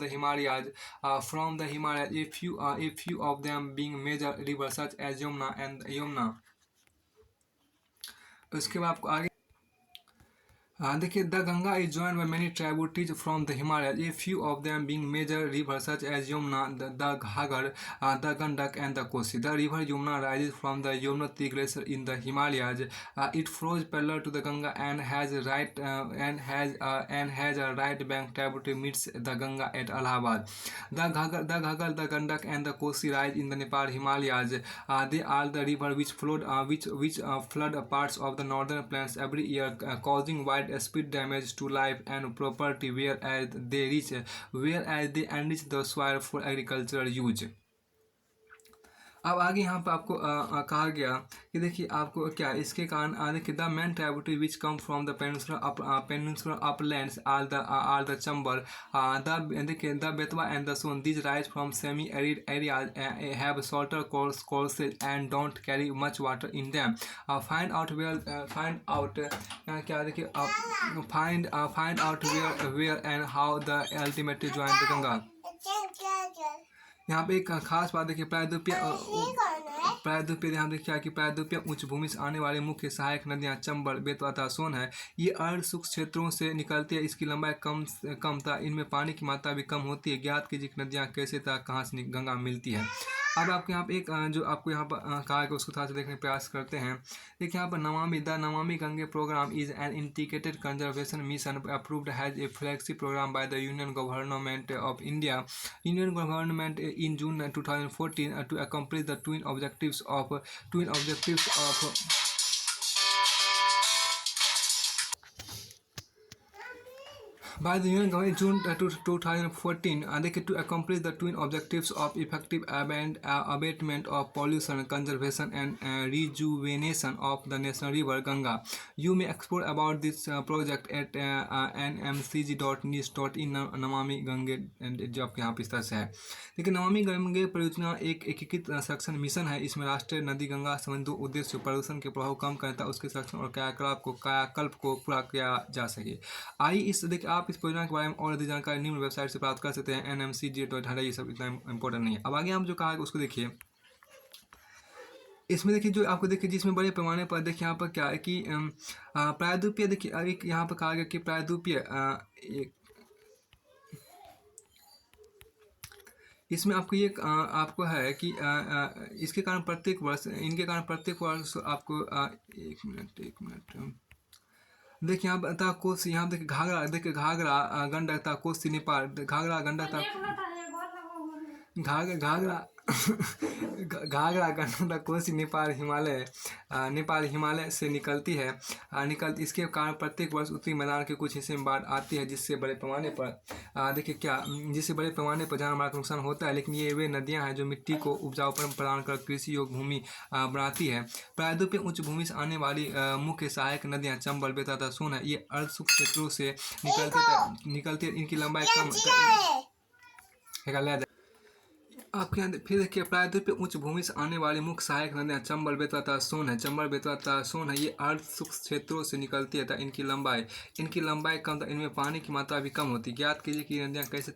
Himalayas a few of them being major rivers such as Yamuna. उसके बाद आपको आगे देखिए the Ganga is joined by many tributaries from the Himalaya, a few of them being major river such as Yamuna, the Ghaghara, the Gandak and the Kosi. The river Yamuna rises from the Yamunotri glacier in the Himalayas, it flows parallel to the Ganga and has a right bank tributary meets the Ganga at Allahabad. The Ghaghara, the Gandak and the Kosi rise in the Nepal Himalayas, they are the river which flood parts of the northern plains every year, causing widespread damage to life and property whereas they enrich the soil for agricultural use। अब आगे यहाँ पर आपको कहा गया कि देखिए आपको क्या इसके कारण देखिए the main tributary which come from the peninsular uplands are the Chambal, देखिए the Betwa and the Son, these rise from semi arid areas, have shorter courses and don't carry much water in them. Find out where and how the ultimately join the Ganga. यहाँ पे एक खास बात देखिए प्रायद्वीपीय ध्यान देखिए क्या कि प्रायद्वीपीय उच्च भूमि से आने वाली मुख्य सहायक नदियाँ चंबल, बेतवा तथा सोन है। ये अर्ध शुष्क क्षेत्रों से निकलती है, इसकी लंबाई कम था, इनमें पानी की मात्रा भी कम होती है। ज्ञात कीजिए नदियाँ कैसे था कहाँ से गंगा मिलती है। अब आपके यहाँ पे एक जो आपको यहाँ पर कहा है कि उसको थोड़ा सा देखने का प्रयास करते हैं। देखिए यहाँ पर Namami Gange programme is an integrated conservation mission approved has a flagship programme by the union government of India in June 2014 to accomplish the twin objectives of by the Union Government in June 2014 to accomplish the twin objectives of effective abatement of pollution, conservation and rejuvenation of the national river Ganga. You may explore about this project at nmcg.news.in Namami Gange जो आपके यहाँ पे इस तरह से है। देखिए नमामि गंगे परियोजना एक एकीकृत संरक्षण मिशन है। इसमें राष्ट्रीय नदी गंगा संबंधी उद्देश्य प्रदूषण के प्रभाव कम करता है, उसके संरक्षण और कायाकल्प को पूरा किया जा सके। आइए देखिए आप इस परियोजना के बारे में और अधिक जानकारी निम्न वेबसाइट से प्राप्त कर सकते हैं nmcg.in। ये सब इतना इंपॉर्टेंट नहीं है। अब आगे हम जो कहा है उसको देखिए, इसमें देखिए जो आपको देखिए जिसमें बड़े पैमाने पर देखिए यहाँ पर क्या है कि प्रायद्वीपीय देखिए एक यहाँ पर कहा गया कि प्रायद्वीपीय इसमें आपको ये आपको है कि इसके कारण प्रत्येक वर्ष आपको एक मिनट देखिए यहाँ पर कोसी, यहाँ देखिए घाघरा गंडक तथा कोसी नेपाल, घाघरा गंडक गंडक कोसी नेपाल हिमालय से निकलती है। इसके कारण प्रत्येक वर्ष उत्तरी मैदान के कुछ हिस्से में बाढ़ आती है, जिससे बड़े पैमाने पर जान माल का नुकसान होता है। लेकिन ये वे नदियां हैं जो मिट्टी को उपजाऊपन प्रदान कर कृषि योग्य भूमि बनाती है। प्रायद्वीपीय उच्च भूमि से आने वाली मुख्य सहायक नदियां चंबल, बेतवा तथा सोन है। ये अर्ध शुष्क क्षेत्रों से निकलती है, इनकी लंबाई कम आपके यहाँ फिर देखिए प्रायद्वीपीय उच्च भूमि से आने वाली मुख्य सहायक नदियाँ चंबल, बेतवा तथा सोन है। ये अर्ध शुष्क क्षेत्रों से निकलती है, इनकी लंबाई कम था, इनमें पानी की मात्रा भी कम होती है। ज्ञात कीजिए कि नदियाँ कैसे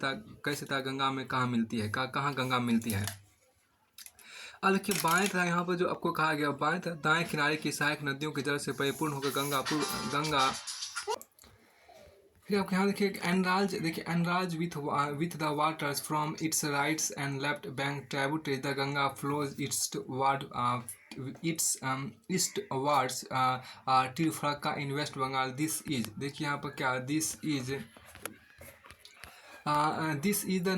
था गंगा में कहाँ मिलती है, कहाँ गंगा मिलती है। अब देखिए बाएं तथा यहाँ पर जो आपको कहा गया बाएं तथा दाएं किनारे की सहायक नदियों के जल से परिपूर्ण होकर गंगा फिर आपके यहाँ देखिए एनराज with the waters from its rights and left bank tributaries the Ganga flows east wards टिरफरक्का in waste Bengal. This is देखिए यहाँ पर क्या this is the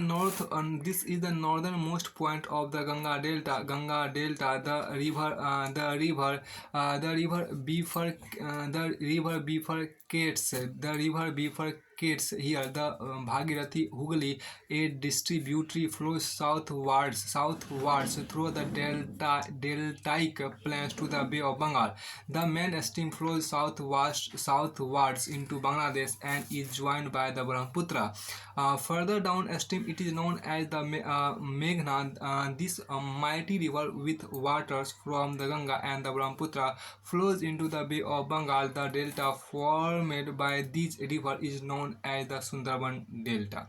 northernmost point of the Ganga Delta. The river bifurcates here. The Bhagirathi Hooghly, a distributary, flows southwards through the deltaic plains to the Bay of Bengal. The main stream flows southwards into Bangladesh and is joined by the Brahmaputra. Further downstream, it is known as the Meghna. This mighty river with waters from the Ganga and the Brahmaputra flows into the Bay of Bengal. The delta formed by this river is known as the Sundarban Delta.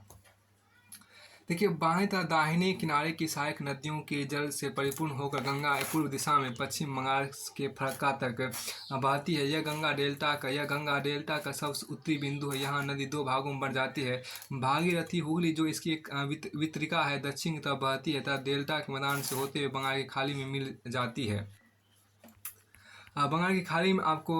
देखिए बाएं तथा दाहिने किनारे की सहायक नदियों के जल से परिपूर्ण होकर गंगा पूर्व दिशा में पश्चिम बंगाल के फरक्का तक बहती है। यह गंगा डेल्टा का सबसे उत्तरी बिंदु है। यहाँ नदी दो भागों में बढ़ जाती है। भागीरथी हुगली जो इसकी एक वितरिका है दक्षिण की तरफ बहती है तथा डेल्टा के मैदान से होते हुए बंगाल की खाड़ी में मिल जाती है। बंगाल की खाड़ी में आपको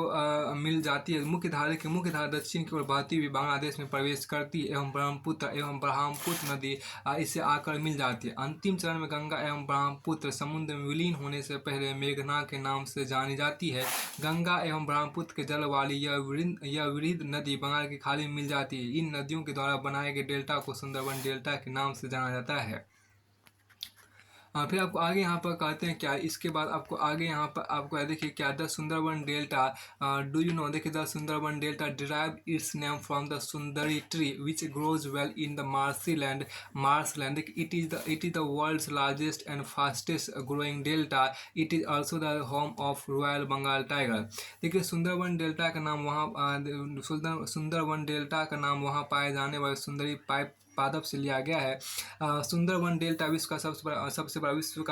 मिल जाती है। मुख्य धारा दक्षिण की ओर बहती हुई बांग्लादेश में प्रवेश करती है एवं ब्रह्मपुत्र नदी इससे आकर मिल जाती है। अंतिम चरण में गंगा एवं ब्रह्मपुत्र समुद्र में विलीन होने से पहले मेघना के नाम से जानी जाती है। गंगा एवं ब्रह्मपुत्र के जल वाली यह वृहद नदी बंगाल की खाड़ी में मिल जाती है। इन नदियों के द्वारा बनाए गए डेल्टा को सुंदरबन डेल्टा के नाम से जाना जाता है। फिर आपको आगे यहाँ पर कहते हैं क्या, इसके बाद आपको आगे यहाँ पर आपको देखिए क्या the Sundarban delta do you know. देखिए the Sundarban delta derive its name from the sundari tree which grows well in the marshland. It is the world's largest and fastest growing delta. It is also the home of royal Bengal tiger. देखिए Sundarban delta का नाम वहाँ पाए जाने वाले सुंदरी पादप से लिया गया है। सुंदरबन डेल्टा विश्व का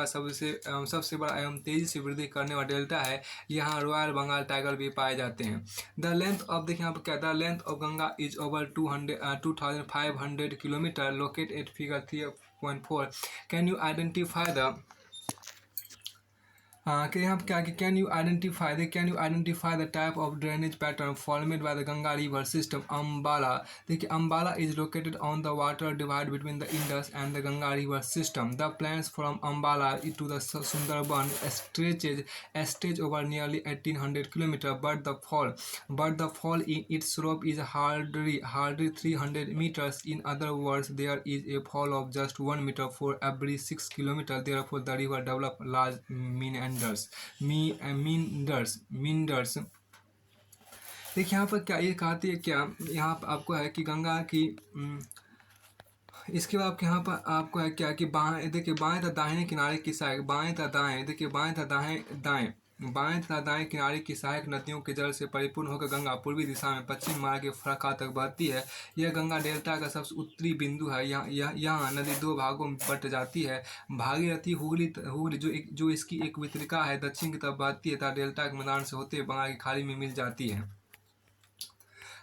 सबसे बड़ा एवं तेजी से वृद्धि करने वाला डेल्टा है। यहाँ रॉयल बंगाल टाइगर भी पाए जाते हैं। द लेंथ ऑफ देखिए यहाँ पर क्या, the length of Ganga is over 2500 kilometre. Locate at figure 3.4। Can you identify the यहाँ पर क्या, can you identify the type of drainage pattern formed by the Ganga river system. Ambala देखिए Ambala is located on the water divide between the Indus and the Ganga river system. The plains from Ambala to the Sundarban stretch over nearly 1800 kilometers, but the fall in its slope is hardly 300 meters. In other words, there is a fall of just 1 meter for every 6 kilometers. Therefore, the river developed large meanders। देखिए यहाँ पर क्या ये कहती है क्या, यहाँ पर आपको है कि गंगा की इसके बाद यहाँ पर आपको है क्या कि देखिए बाएं तथा दाहिने किनारे की सहायक बाएं तथा दाएं किनारे की सहायक नदियों के जल से परिपूर्ण होकर गंगा पूर्वी दिशा में पश्चिम मार्ग के फरक्का तक बहती है। यह गंगा डेल्टा का सबसे उत्तरी बिंदु है। यहाँ नदी दो भागों में बट जाती है। भागीरथी हुगली जो इसकी एक वितरिका है दक्षिण की तरफ बहती है तथा डेल्टा के मैदान से होते हुए बंगाल की खाड़ी में मिल जाती है।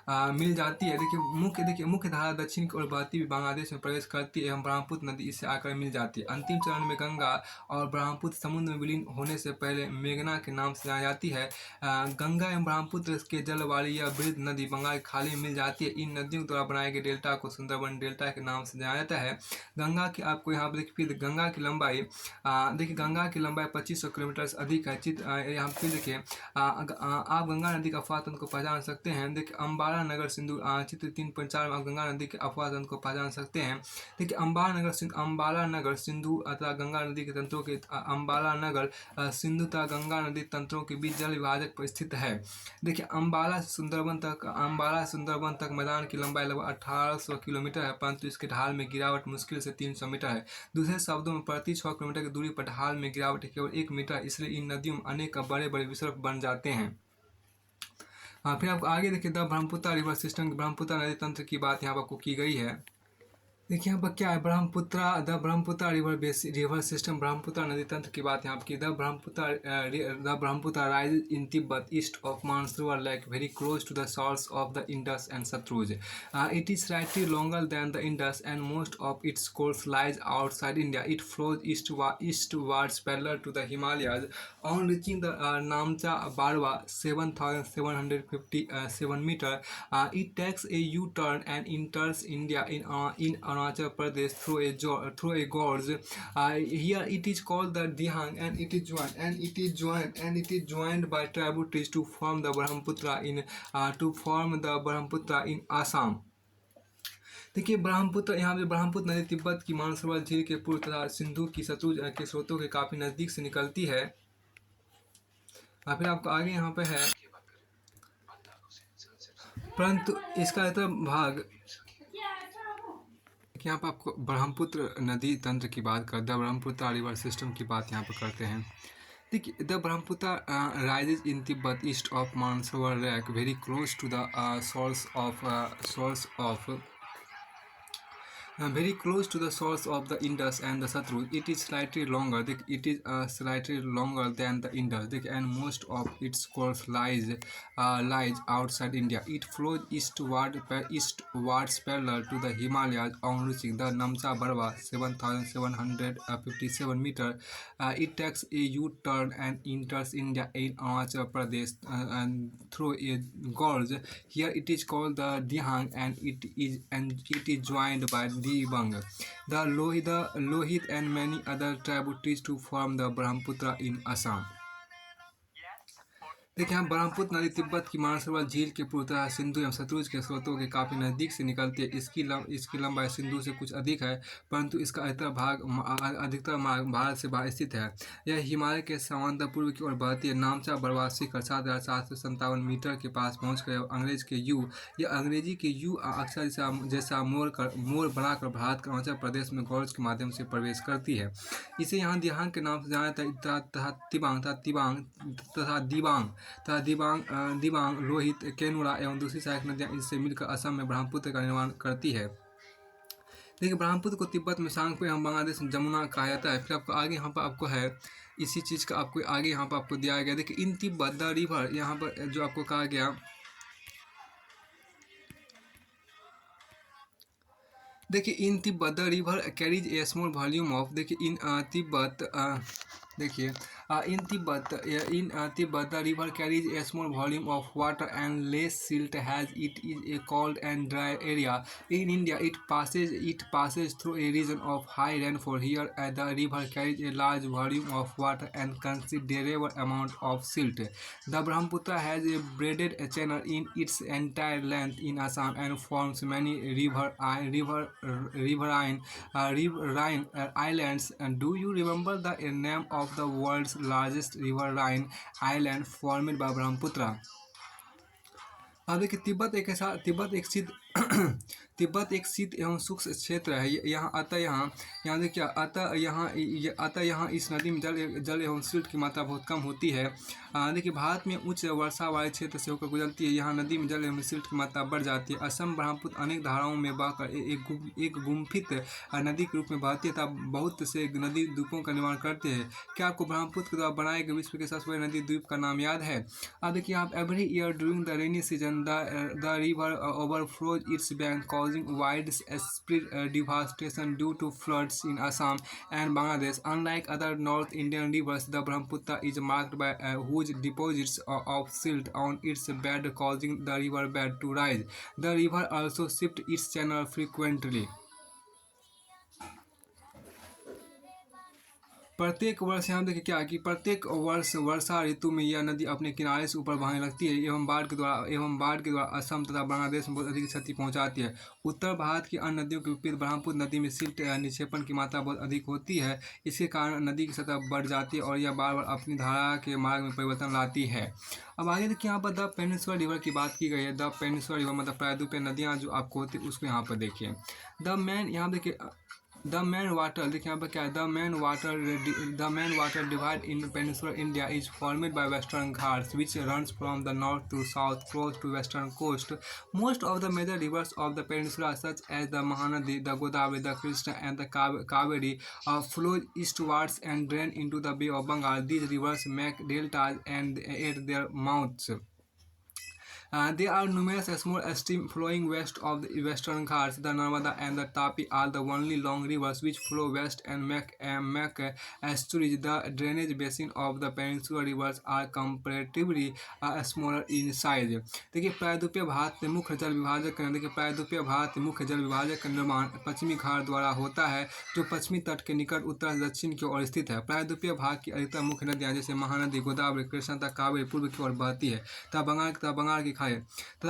देखिए मुख्य धारा दक्षिण की ओर बहती हुई बांग्लादेश में प्रवेश करती है एवं ब्रह्मपुत्र नदी इससे आकर मिल जाती है। अंतिम चरण में गंगा और ब्रह्मपुत्र समुद्र में विलीन होने से पहले मेघना के नाम से जानी जाती है। गंगा एवं ब्रह्मपुत्र के जल वाली यह वृहद नदी बंगाल की खाड़ी में मिल जाती है। इन नदियों द्वारा बनाए गए डेल्टा को सुंदरबन डेल्टा के नाम से जाना जाता है। गंगा की आपको यहाँ पर देखिए गंगा की लंबाई 2500 किलोमीटर से अधिक है। यहाँ पर देखिए आप गंगा नदी का अफवाह तंत्र को पहचान सकते हैं। देखिए अम्बाला नगर सिंधु चित्र 3.4 में आप गंगा नदी के अफवाह तंत्र को पहचान सकते हैं। देखिए अम्बाला नगर सिंधु तथा गंगा नदी के तंत्रों के अम्बाला नगर सिंधु तथा गंगा नदी तंत्रों के बीच जल विभाजक पर स्थित है। देखिए अम्बाला से सुंदरबन तक मैदान की लंबाई लगभग 1800 किलोमीटर है, परंतु इसके ढाल में गिरावट मुश्किल से 300 मीटर है। दूसरे शब्दों में प्रति 6 किलोमीटर की दूरी पर ढाल में गिरावट केवल 1 मीटर, इसलिए इन नदियों में अनेक बड़े बड़े विसर्ग बन जाते हैं। फिर आपको आगे देखिए the Brahmaputra river system, Brahmaputra नदी तंत्र की बात यहाँ पर आपको की गई है। देखिए यहाँ पर क्या है, Brahmaputra, the Brahmaputra river system, Brahmaputra नदी तंत्र की बात यहाँ की। The Brahmaputra rise in Tibet east of Mansarovar lake very close to the source of the Indus and Satluj. It is slightly longer than the Indus and most of its course lies outside India. It flows eastwards parallel to the Himalayas. On reaching the Namcha Barwa 7,757 meter, it takes a U-turn and enters India in Arunachal Pradesh through a gorge. Here it is called the Dihang, and it is joined by tributaries to form the Brahmaputra in Assam. देखिए ब्रह्मपुत्र, यहाँ पे ब्रह्मपुत्र नदी तिब्बत की मानसरोवर झील के पूर्व तथा सिंधु की सतलुज के स्रोतों के काफी नजदीक से निकलती है। फिर आपको आगे यहाँ पे है, परंतु इसका भाग, यहाँ पर आपको ब्रह्मपुत्र नदी तंत्र की बात कर, द ब्रह्मपुत्र रिवर सिस्टम की बात यहाँ पर करते हैं। देखिए the Brahmaputra rises in Tibet east of Mansarovar lake very close to the very close to the source of the Indus and the Satluj. It is slightly longer. It is slightly longer than the Indus, and most of its course lies outside India. It flows eastwards parallel to the Himalayas on reaching the Namcha Barwa 7,757 meter. It takes a U-turn and enters India in Arunachal Pradesh and through a gorge. Here it is called the Dihang, and it is joined by Dibang, the Lohit and many other tributaries to form the Brahmaputra in Assam. देखिए यहाँ ब्रह्मपुत्र नदी तिब्बत की मानसरोवर झील के पूर्वतः सिंधु एवं सतलुज के स्रोतों के काफ़ी नज़दीक से निकलती है। इसकी लंबाई सिंधु से कुछ अधिक है, परंतु इसका अधिकतर भाग भारत से बाहर स्थित है। यह हिमालय के समांतर पूर्व की ओर बहती है। नामचा बरवा शिखर 7,757 मीटर के पास पहुँचकर अंग्रेजी के यू अक्षर जैसा मोड़ बनाकर भारत के अरुणाचल प्रदेश में गौरज के माध्यम से प्रवेश करती है। इसे यहाँ दिहांग के नाम से जाना जाता तथा दिबांग, लोहित, केनुरा एवं दूसरी सहायक नदियाँ इससे मिलकर असम में ब्रह्मपुत्र का निर्माण करती है। देखिए ब्रह्मपुत्र को तिब्बत में सांगपो एवं बांग्लादेश में जमुना कहा जाता है। फिर आपको आगे यहाँ पर आपको है इसी चीज़ का आपको आगे यहाँ पर आपको दिया गया। देखिए इन तिब्बत द रिवर, यहाँ पर जो आपको कहा गया, देखिए in Tibet the river carries a small volume of, देखिए इन तिब्बत देखिए in Tibet the river carries a small volume of water and less silt as it is a cold and dry area. In India it passes through a region of high rainfall. Here the river carries a large volume of water and considerable amount of silt. The Brahmaputra has a braided channel in its entire length in Assam and forms many riverine islands. Do you remember the name of the world's largest riverine island formed by Brahmaputra? अब देखिए तिब्बत एक शीत एवं शुष्क क्षेत्र है। यहाँ देखिए अतः यहाँ इस नदी में जल एवं सिल्ट की मात्रा बहुत कम होती है। देखिए भारत में उच्च वर्षा वाले क्षेत्र से होकर गुजरती है। यहाँ नदी में जल एवं सिल्ट की मात्रा बढ़ जाती है। असम ब्रह्मपुत्र अनेक धाराओं में बहकर एक गुम्फित नदी के रूप में बहती है तथा बहुत से नदी द्वीपों का निर्माण करते हैं। क्या आपको ब्रह्मपुत्र के द्वारा बनाए गए विश्व के सबसे बड़े नदी द्वीप का नाम याद है? अब देखिए आप every year during the rainy season the river overflows its bank, causing widespread devastation due to floods in Assam and Bangladesh. Unlike other North Indian rivers, the Brahmaputra is marked by huge deposits of silt on its bed, causing the river bed to rise. The river also shifts its channel frequently. प्रत्येक वर्ष यहाँ देखिए क्या कि प्रत्येक वर्ष वर्षा ऋतु में यह नदी अपने किनारे से ऊपर बहने लगती है एवं बाढ़ के द्वारा असम तथा बांग्लादेश में बहुत अधिक क्षति पहुँचाती है। उत्तर भारत की अन्य नदियों के विपरीत ब्रह्मपुत्र नदी में सिल्ट निक्षेपण की मात्रा बहुत अधिक होती है। इसके कारण नदी की सतह बढ़ जाती है और यह बार बार अपनी धारा के मार्ग में परिवर्तन लाती है। अब आगे देखिए यहाँ पर द पेनिनसुला रिवर की बात की गई है। द पेनिनसुला रिवर मतलब प्रायद्वीपीय नदियाँ जो आपको होती है उसको यहाँ पर देखिए। द मैन यहाँ देखिए द मेन वाटर, देखिए यहाँ पर क्या है, the main water divide in peninsular India is formed by Western Ghats which runs from the north to south close to western coast. Most of the major rivers of the peninsula, such as the Mahanadi, the Godavari, the Krishna, and the Kaveri, flow eastwards and drain into the Bay of Bengal. These rivers make deltas and at their mouths. There are numerous small streams flowing west of the Western Ghats. The Narmada and the Tapi are the only long rivers which flow west and make estuaries. The drainage basin of the peninsular rivers are comparatively smaller in size. देखिए प्रायद्वीपीय भारत में मुख्य जल विभाजक, देखिए प्रायद्वीपीय भारत में मुख्य जल विभाजक का निर्माण पश्चिमी घाट द्वारा होता है जो पश्चिमी तट के निकट उत्तर दक्षिण की ओर स्थित है. प्रायद्वीपीय भाग की अधिकतर मुख्य नदियाँ जैसे महानदी, गोदावरी, कृष्णा तथा कावेरी पूर्व की ओर बहती है तथा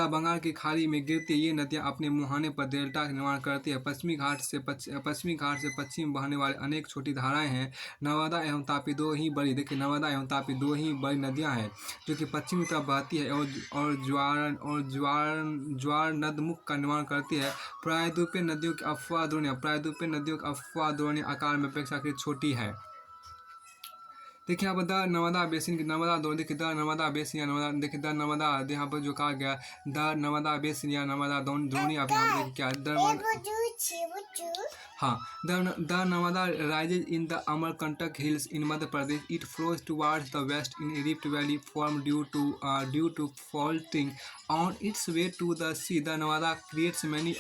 बंगाल की खाड़ी में गिरती ये नदियाँ अपने मुहाने पर डेल्टा का निर्माण करती है. पश्चिमी घाट से पश्चिम बहने वाले अनेक छोटी धाराएं हैं. नर्मदा एवं तापी दो ही बड़ी नदियाँ हैं जो कि पश्चिमी तरफ बहती है और ज्वार नदमुख का निर्माण करती है. प्रायद्वीपीय नदियों की अफवाह आकार में अपेक्षाकृत छोटी है. देखिए यहाँ पर द नर्मदा बेसिन की देखिए द नर्मदा बेसिन या देखिए द नर्मदा यहाँ पर जो कहा गया द नर्मदा बेसिन या नर्मदा द्रोणी, आप यहाँ पर देखिए क्या हाँ, the Narmada rises in the Amarkantak hills in Madhya Pradesh. It flows towards the west in Rift Valley formed due to faulting on its way to the sea. The Narmada creates many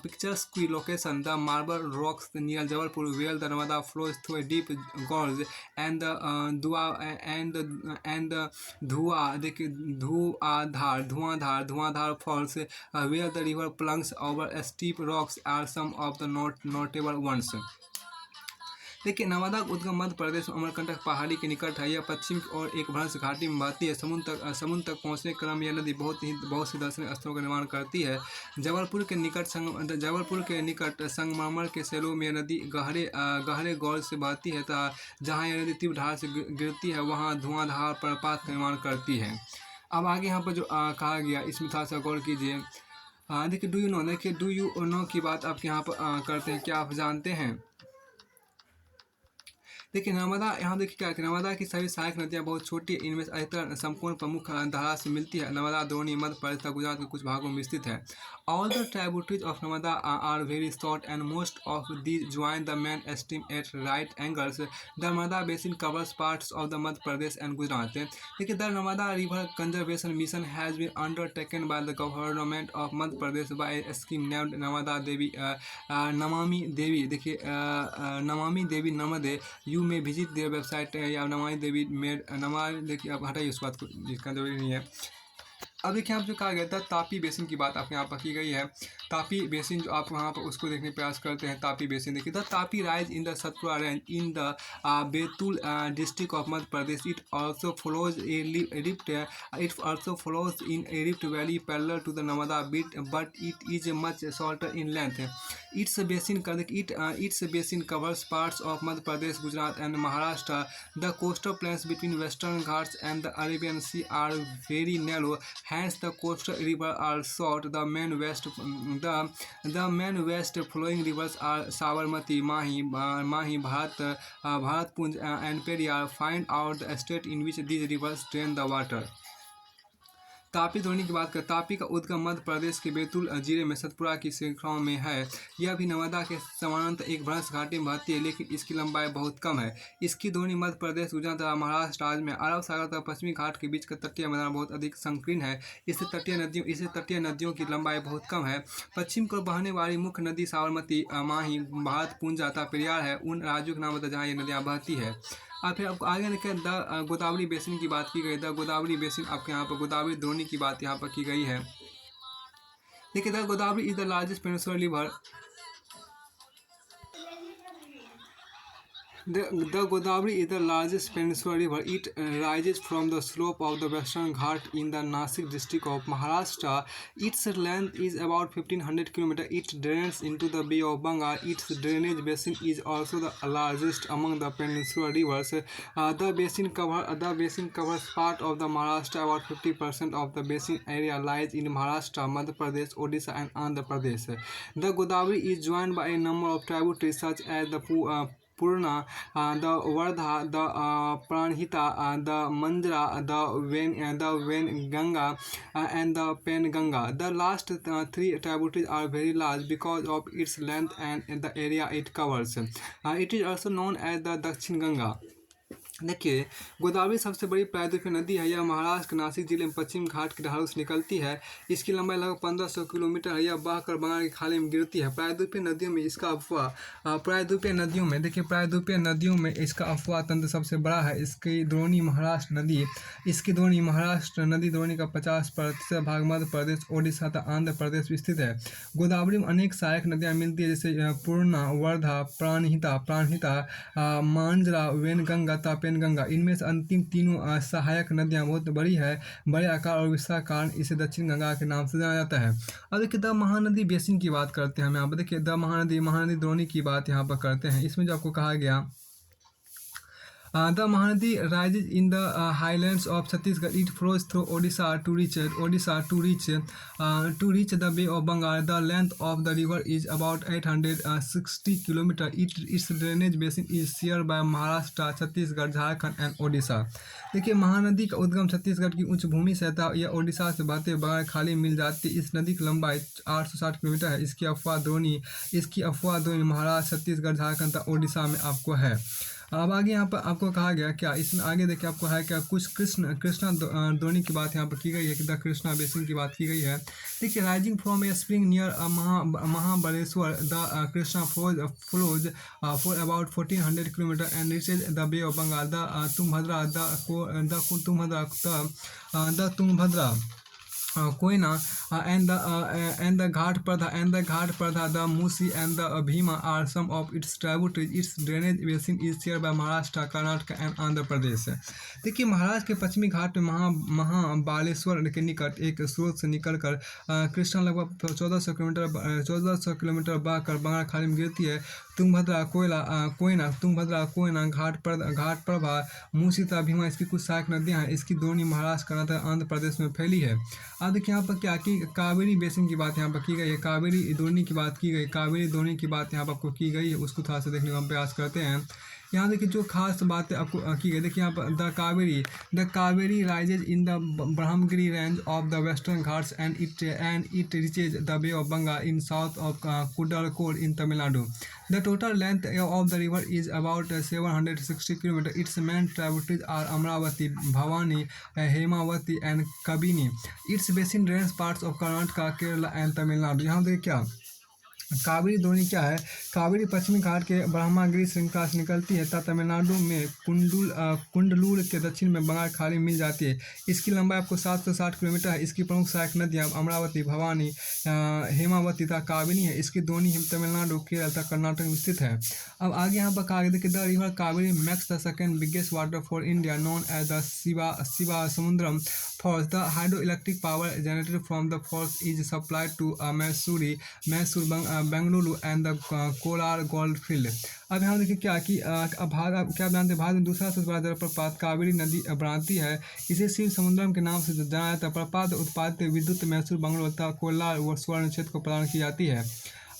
picturesque locations. The Marble Rocks near Jabalpur, where the Narmada flows through a deep gorge, and the Dhuandhar Falls, where the river plunges over steep rocks, are some of the notable ones. देखिए नर्मदा का उद्गम मध्य प्रदेश में अमरकंटक पहाड़ी के निकट है. यह पश्चिम की ओर एक भ्रंश घाटी में बहती है. समुद्र तक पहुंचने के क्रम यह नदी बहुत सी दर्शनीय स्थलों का निर्माण करती है. जबलपुर के निकट संगमरमर के सेलों में यह नदी गहरे गौर से बहती है तथा जहाँ यह नदी तीव्र धार से गिरती है वहाँ धुआंधार प्रपात का निर्माण करती है. अब आगे यहाँ पर जो कहा गया इसमें थोड़ा सा गौर कीजिए. देखिए डू यू नो की बात आप यहाँ पर करते हैं. क्या आप जानते हैं? देखिए नर्मदा, यहाँ देखिए क्या है, नर्मदा की सभी सहायक नदियाँ बहुत छोटी है. इनमें अधिकतर संपूर्ण प्रमुख धारा से मिलती है. नर्मदा द्रोणी मध्य प्रदेश तथा गुजरात के कुछ भागों में स्थित है. All the tributaries of Narmada are very short and most of these join the main stream at right angles. The Narmada basin covers parts of the Madhya Pradesh and Gujarat. देखिए the Narmada River Conservation Mission has been undertaken by the government of Madhya Pradesh by a scheme named Namami Devi. देखिए नमामि देवी नर्मदे. You may visit their website या नमामि देवी देखिए आप हटाइए उस बात को, जिसका जरूरी नहीं है. अब देखिए आप जो कहा गया था तापी बेसिन की बात आपके यहाँ पर की गई है. तापी बेसिन जो आप वहाँ पर उसको देखने का प्रयास करते हैं. तापी बेसिन देखिए the Tapi rise in the Satpura range in the Betul district of Madhya Pradesh. It also flows in a rift valley parallel to the Narmada but it is much shorter in length. Its basin covers parts of Madhya Pradesh, Gujarat and Maharashtra. The coastal plains between Western Ghats and the Arabian sea are very narrow. Hence, the coastal rivers are short. The main west flowing rivers are Sabarmati, Mahi, Bharatpunj, and Periyar. Find out the state in which these rivers drain the water. Tapi द्रोणी की बात करें. तापी का उद्गम मध्य प्रदेश के बैतूल जिले में सतपुरा की श्रृंखलाओं में है. यह भी नर्मदा के समानांतर एक भ्रंश घाटी में बहती है लेकिन इसकी लंबाई बहुत कम है. इसकी द्रोणी मध्य प्रदेश, गुजरात तथा महाराष्ट्र राज्य में अरब सागर तथा पश्चिमी घाट के बीच का तटीय मैदान बहुत अधिक संकीर्ण है. इससे तटीय नदियों की लंबाई बहुत कम है. पश्चिम को बहने वाली मुख्य नदी साबरमती, माही, भारतपुंज तथा पेरियार है. उन राज्यों के नाम बताए जहाँ ये नदियाँ बहती है. और फिर आपको आगे देखें द गोदावरी बेसिन की बात की गई. द गोदावरी बेसिन आपके यहाँ पर गोदावरी द्रोणी की बात यहाँ पर की गई है. देखिए the Godavari is the largest peninsular river. The Godavari is the largest peninsular river. It rises from the slope of the Western Ghat in the Nasik district of Maharashtra. Its length is about 1500 km. It drains into the Bay of Bengal. Its drainage basin is also the largest among the peninsular rivers. The basin covers part of the Maharashtra. About 50% of the basin area lies in Maharashtra, Madhya Pradesh, Odisha, and Andhra Pradesh. The Godavari is joined by a number of tributaries such as the Purna, the Vardha, the Pranhita, the Manjra, the Ganga, and the Penganga. The last three tributaries are very large because of its length and the area it covers. It is also known as the Dakshin Ganga. देखिए, गोदावरी सबसे बड़ी प्रायद्वीपीय नदी है। यह महाराष्ट्र के नासिक जिले में पश्चिम घाट की ढालों से निकलती है। इसकी लंबाई लगभग 1500 किलोमीटर है। यह बहकर बंगाल की खाड़ी में गिरती है। प्रायद्वीपीय नदियों में इसका अफवाह तंत्र सबसे बड़ा है। इसकी द्रोणी महाराष्ट्र नदी द्रोणी का 50% भाग मध्य प्रदेश, ओडिशा तथा आंध्र प्रदेश में स्थित है। गोदावरी में अनेक सहायक नदियाँ मिलती है, जैसे पूर्णा, वर्धा, प्राणहिता, मांजरा, वेनगंगा तथा पेनगंगा। इनमें से अंतिम तीनों सहायक नदियाँ बहुत बड़ी है। बड़े आकार और विस्तार के कारण इसे दक्षिण गंगा के नाम से जाना जाता है। अब देखिए द महानदी बेसिन की बात करते हैं हम यहाँ पर। देखिए द महानदी द्रोणी की बात यहाँ पर करते हैं। इसमें जो आपको कहा गया, the Mahanadi rises in the highlands of Chhattisgarh. It flows through Odisha to reach the Bay of Bengal. The length of the river is about 860 km. Its drainage basin is shared by Maharashtra, Chhattisgarh, Jharkhand and Odisha. देखिए, महानदी का उद्गम छत्तीसगढ़ की उच्च भूमि से था। यह ओडिशा से बहते हुए बंगाल खाड़ी में मिल जाती है। इस नदी की लंबाई 860 किलोमीटर है। इसकी अफवाह द्रोणी महाराष्ट्र, छत्तीसगढ़, झारखंड तथा ओडिशा में आपको है। अब आगे यहाँ पर आपको कहा गया क्या, इसमें आगे देखिए आपको है क्या, कुछ कृष्णा द्रोणी की बात यहाँ पर की गई है कि द कृष्णा बेसिन की बात की गई है। देखिए, rising from a spring near Mahabaleshwar, the Krishna flows for about 1400 kilometre and reaches the bay of Bengal. The Tungabhadra Koyna and the Ghat Pradha, the Musi and the Bhima are some of its tributaries. Its drainage basin is shared by Maharashtra, Karnataka and Andhra Pradesh. देखिए, महाराष्ट्र के पश्चिमी घाट में महाबालेश्वर के निकट एक स्रोत से निकलकर कृष्णा लगभग 1400 किलोमीटर बहकर बंगाल खाड़ी में गिरती है। तुंगभद्रा, कोयना, घाट प्रभा, मूसी तथा भीमा इसकी कुछ सहायक नदियाँ हैं। इसकी द्रोणी महाराष्ट्र, कर्नाटक, आंध्र प्रदेश में फैली है। अब देखिए यहाँ पर क्या कि कावेरी बेसिन की बात यहाँ पर की गई है। कावेरी द्रोणी की बात की गई, कावेरी द्रोणी की बात यहाँ पर आपको की गई है। उसको थोड़ा सा देखने का हम प्रयास करते हैं। यहाँ देखिए जो खास बातें आपको की गई, देखिए यहाँ पर the Kaveri rises in the Brahmagiri range of the Western Ghats and it reaches the bay of Bengal in south of Cuddalore in Tamil Nadu. The total length of the river is about 760 km. Its main tributaries are Amravati, Bhavani, Hemavati and Kabini. Its basin drains parts of Karnataka, Kerala and Tamil Nadu. यहाँ देखिए क्या कावेरी द्रोणी क्या है। कावेरी पश्चिमी घाट के ब्रह्मगिरी श्रृंखला से निकलती है तथा तमिलनाडु में कुंडलूर के दक्षिण में बंगाल खाड़ी मिल जाती है। इसकी लंबाई आपको 760 किलोमीटर है। इसकी प्रमुख सहायक नदियाँ अमरावती, भवानी, हेमावती तथा काबिनी है। इसकी द्रोणी तमिलनाडु, केरल तथा कर्नाटक में स्थित है। अब आगे यहाँ पर कहा गया कि the river Kaveri makes the second biggest water for India known as the Shiva Samudram falls. The hydro electric power generated from the falls is supplied to Mysore, Bengaluru and the Kolar gold field. अब यहाँ देखिए क्या कि क्या जानते हैं, भारत में दूसरा सबसे बड़ा जलप्रपात कावेरी नदी बनाती है। इसे शिव समुद्रम के नाम से जाना जाता है। प्रपात उत्पादित विद्युत मैसूर, बेंगलुरु तथा कोलार व स्वर्ण क्षेत्र को प्रदान की जाती है।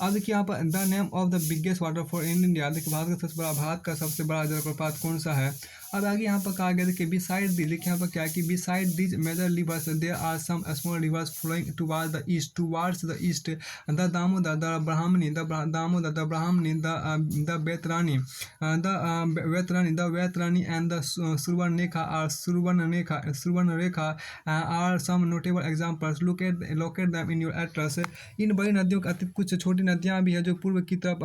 अब देखिए यहाँ पर the name of the biggest waterfall in India. देखिए भारत का सबसे बड़ा जलप्रपात कौन सा है। अब आगे यहाँ पर कहा गया देखिए बिसाइड दी, देखिए यहाँ पर क्या है कि beside these major rivers there are some small rivers flowing towards the east the Damodar, the Brahmani, the Vaitarani and the Suvarnarekha are some notable examples. Locate them in your address. इन बड़ी नदियों के अतिरिक्त कुछ छोटी नदियाँ भी है जो पूर्व की तरफ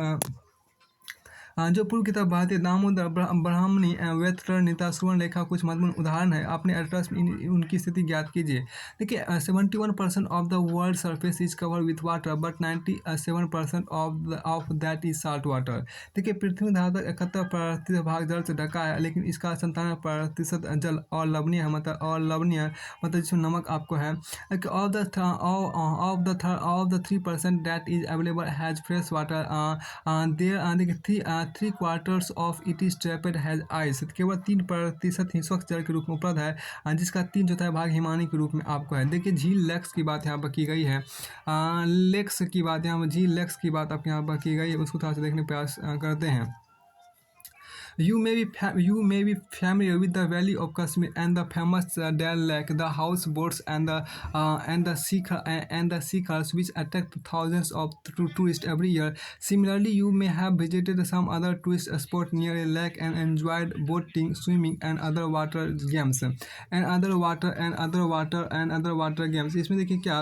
जो पूर्व की तरफ बहती है, दामोदर, ब्राह्मणी, वैतरणी, सुवर्णरेखा कुछ महत्वपूर्ण उदाहरण है। अपने एटलस में उनकी स्थिति ज्ञात कीजिए। देखिए 71% of the world surface is cover with water but 97% of that is salt water. देखिए पृथ्वी धरातल 71% भाग जल से ढका है, लेकिन इसका 97% जल और लवणीय है, मतलब जिसमें नमक आपको है। Of the 3% that is available has fresh water, there देखिए 3/4 of it is trapped has ice. केवल 3% ही स्वच्छ जल के रूप में उपलब्ध है, जिसका 3/4 भाग हिमानी के रूप में आपको है। देखिए झील लेक्स की बात यहाँ पर की गई है, लेक्स की बात यहाँ पर, झील लेक्स की बात आपके यहाँ पर की गई है, उसको थोड़ा सा देखने का प्रयास करते हैं। You may be familiar with the Valley of Kashmir and the famous Dal Lake, the houseboats and the seekers which attract thousands of tourists every year. Similarly, you may have visited some other tourist spot near a lake and enjoyed boating, swimming, and other water games. इसमें देखिए क्या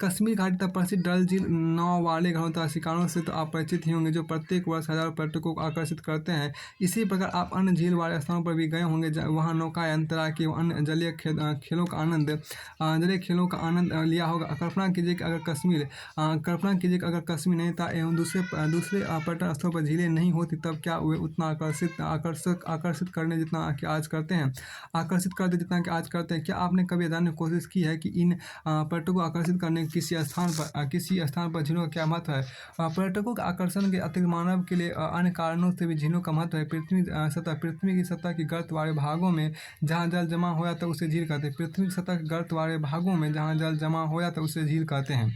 कश्मीर घाटी तक प्रसिद्ध डल झील नाव वाले घरों तथा शिकारों से तो आप परिचित ही होंगे, जो प्रत्येक वर्ष हजारों पर्यटकों को आकर्षित करते हैं। इसी प्रकार आप अन्य झील वाले स्थानों पर भी गए होंगे, वहाँ नौकायन, तैराकी व अन्य जलीय खेलों का आनंद लिया होगा। कल्पना कीजिए कि अगर कश्मीर नहीं था एवं दूसरे पर्यटन स्थलों पर झीलें नहीं होती, तब क्या वे उतना आकर्षित करने जितना कि आज करते हैं क्या आपने कभी जानने की कोशिश की है कि इन पर्यटकों को आकर्षित करने किसी स्थान पर झीलों का क्या महत्व है? पर्यटकों के आकर्षण के अतिरिक्त मानव के लिए अन्य कारणों से भी झीलों का महत्व है। पृथ्वी की सतह के गर्त वाले भागों में जहाँ जल जमा हो जाता है उसे झील कहते हैं। पृथ्वी की सतह के गर्त वाले भागों में जहाँ जल जमा हो जाता है उसे झील कहते हैं।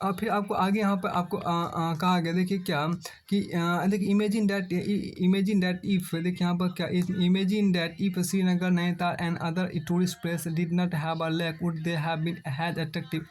और फिर आपको आगे यहाँ पर आपको कहा गया, देखिए क्या कि देखिए इमेजिन दैट इफ, देखिए यहाँ पर क्या, imagine that if Srinagar, Nainital and other tourist place did not have a lake, would they have been as attractive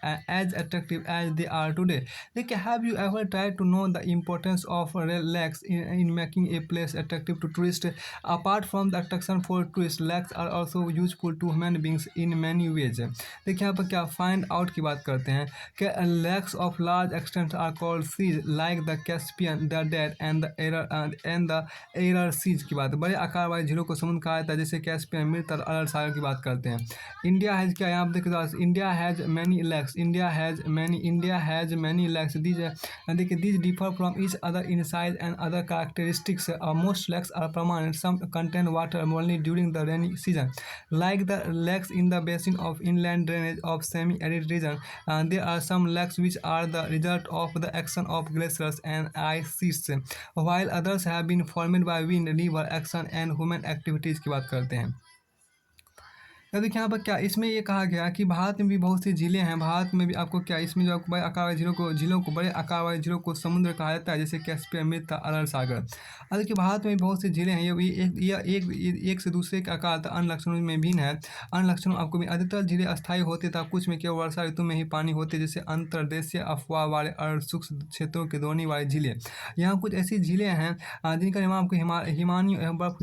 as they are today. देखिए have you ever try to know the importance of lakes in making a place attractive to tourist? Apart from the attraction for tourist, lakes are also useful to human beings in many ways. देखिए यहाँ पर क्या find out की बात करते हैं कि lakes of large extent are called seas, like the Caspian, the Dead and the Aral seas की बात है। बड़े आकार वाले झीलों को समुद्र कहा जाता है, जैसे कैस्पियन, मृत और अरल सागर की बात करते हैं। इंडिया हैज क्या, यहाँ पर देखिए इंडिया हैज मैनी लेक्स, देखिए these differ from each other in size and other characteristics. Most lakes are permanent, some contain water only during the rainy season, like the lakes in the basin of inland drainage of semi-arid region. There are some lakes which are the result of the action of glaciers and ice sheets, while others have been formed by wind, river action and human activities की बात करते हैं। देखिए यहाँ पर क्या, इसमें ये कहा गया कि भारत में भी बहुत सी झीलें हैं। भारत में भी आपको क्या, इसमें जो बड़े आकार वाले बड़े आकार वाले झीलों को समुद्र कहा जाता है, जैसे कैस्पियन, मृत, अरल सागर। और देखिए भारत में बहुत सी झीलें हैं, ये एक से दूसरे के आकार तथा अन्य लक्षणों में भिन्न है। अन्य लक्षणों आपको भी, अधिकतर झीलें अस्थायी होती था, कुछ में केवल वर्षा ऋतु में ही पानी होते, जैसे अंतर्देशीय अफवाह वाले और सूक्ष्म क्षेत्रों के दोनी वाली झीलें। यहाँ कुछ ऐसी झीलें हैं जिनका निर्माण आपको हिमानियों एवं बर्फ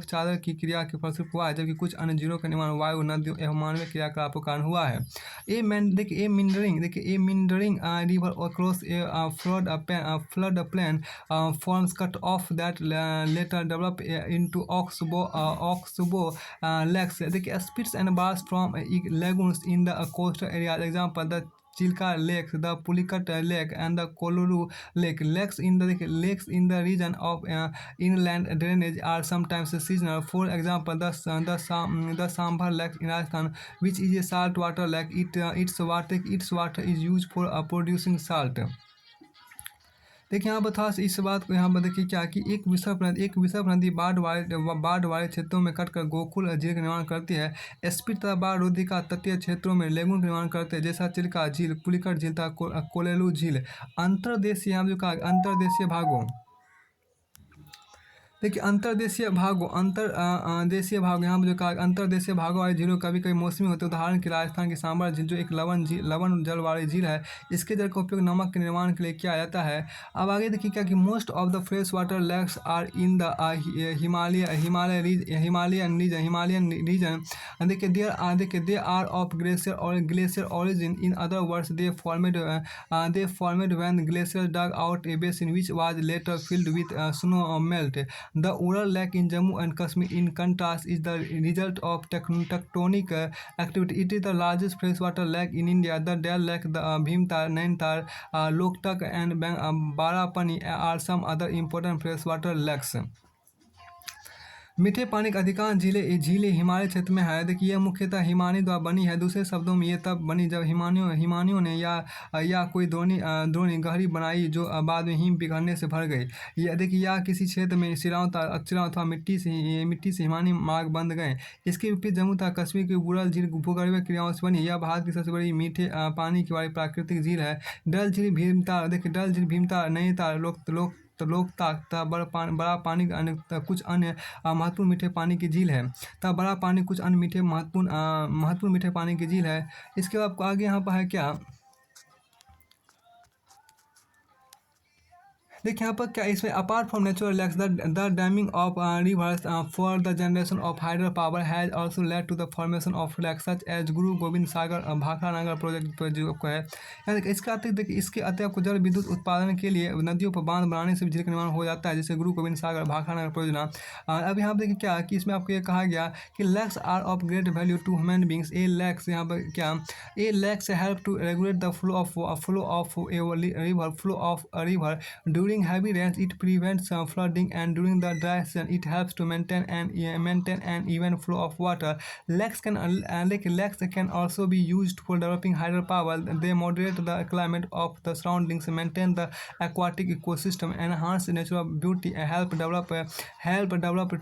चादर की क्रिया के फलस्वरूप हुआ है, जबकि कुछ अन्य झीलों का निर्माण वायु, नदियों एवं मानवीय क्रियाकलापों के कारण हुआ है। ए meandering river across a flood plain forms cut off that later develop into oxbow lakes. देखिए spits and bars from lagoons in the coastal areas. Example, the Chilka Lake, the Pulicat Lake, and the Koluru Lake. Lakes in the region of inland drainage are sometimes seasonal. For example, the Sambhar Lake in Rajasthan, which is a saltwater lake, its water is used for producing salt. देखिए यहाँ पर था इस बात को यहाँ पर देखिए क्या कि एक विषभ नदी बाढ़ वाले क्षेत्रों में कटकर गोकुल झील का निर्माण करती है। स्पीड तथा बाढ़ रोधिका तटीय क्षेत्रों में लेगून का निर्माण करते हैं, जैसा चिल्का झील, पुलिकट झील तथा कोलेलू झील। अंतर्देशीय भागों, देखिए अंतर्देशीय भागों देशीय भाग यहाँ पर जो कहा अंतर्देशीय भागों वाली झीलों कभी कभी मौसमी होते हैं। उदाहरण के राजस्थान की सांबर झील जो एक लवण जल वाली झील है, इसके जल का उपयोग नमक के निर्माण के लिए किया जाता है। अब आगे देखिए क्या कि most of the fresh water lakes are in the Himalayan region. देखिए they are of glacier origin. In other words, they formed when glaciers dug out a basin which was later filled with snow melt. The Ural Lake in Jammu and Kashmir, in contrast, is the result of tectonic activity. It is the largest freshwater lake in India. The Dal Lake, the Bhimtar, Nainital, Loktak, and Barapani are some other important freshwater lakes. मीठे पानी की अधिकांश झीलें हिमालय क्षेत्र में है। देखिए यह मुख्यतः हिमानी द्वारा बनी है। दूसरे शब्दों में ये तब बनी जब हिमानियों ने या कोई द्रोणी गहरी बनाई जो बाद में हिम पिघलने से भर गई। यह देखिए या किसी क्षेत्र में शिलाओं अथवा मिट्टी से हिमानी मार्ग बंद गए। इसके विपरीत जम्मू तथा कश्मीर की बुरल झील भूगर्भीय क्रियाओं से बनी। यह भारत की सबसे बड़ी मीठे पानी की वाली प्राकृतिक झील है। डल झील भीमताल नैनीताल लोकताक बड़ा पानी कुछ अन्य महत्वपूर्ण मीठे पानी की झील है। तब बड़ा पानी कुछ अन्य महत्वपूर्ण मीठे पानी की झील है। इसके बाद आपको आगे यहाँ पर है क्या, देखिए यहाँ पर क्या इसमें apart from natural lakes the damming of rivers for the generation of hydro power has also led to the formation of lakes such as Guru Gobind Sagar Bhakra Nagar project पर जो है। यानी इसके अतिरिक्त देखिए इसके अतिरिक्त जल विद्युत उत्पादन के लिए नदियों पर बांध बनाने से भी झील का निर्माण हो जाता है, जैसे गुरु गोविंद सागर भाखड़ा नगर परियोजना। अब यहाँ पर देखिए क्या कि इसमें आपको ये कहा गया कि lakes are of great value to human beings. A lakes यहाँ पर क्या a lakes help to regulate the flow of a river during heavy rains. It prevents flooding, and during the dry season it helps to maintain an even flow of water. Lakes can also be used for developing hydropower. They moderate the climate of the surroundings, maintain the aquatic ecosystem, enhance natural beauty, help develop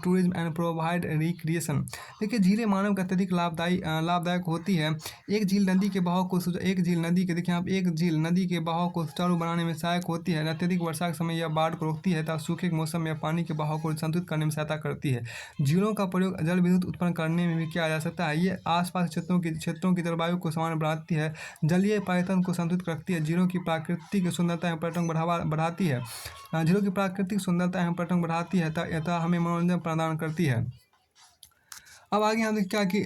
tourism and provide recreation. देखिए झीलें मानव के अत्यधिक लाभदायक होती है। एक झील नदी के बहाव को सुचारू बनाने में सहायक होती है। अत्यधिक वर्षा के समय यह बाढ़ को रोकती है तथा सूखे के मौसम में पानी के बहाव को संतुलित करने में सहायता करती है। झीलों का प्रयोग जल विद्युत उत्पन्न करने में भी किया जा सकता है। ये आसपास क्षेत्रों की जलवायु को सामान्य बनाती है, जलीय पर्यटन को संतुलित रखती है, झीलों की प्राकृतिक सुंदरता एवं पर्यटन बढ़ाती है। झीलों की प्राकृतिक सुंदरता एवं पर्यटन बढ़ाती है तथा हमें मनोरंजन प्रदान करती है। अब आगे हम क्या कि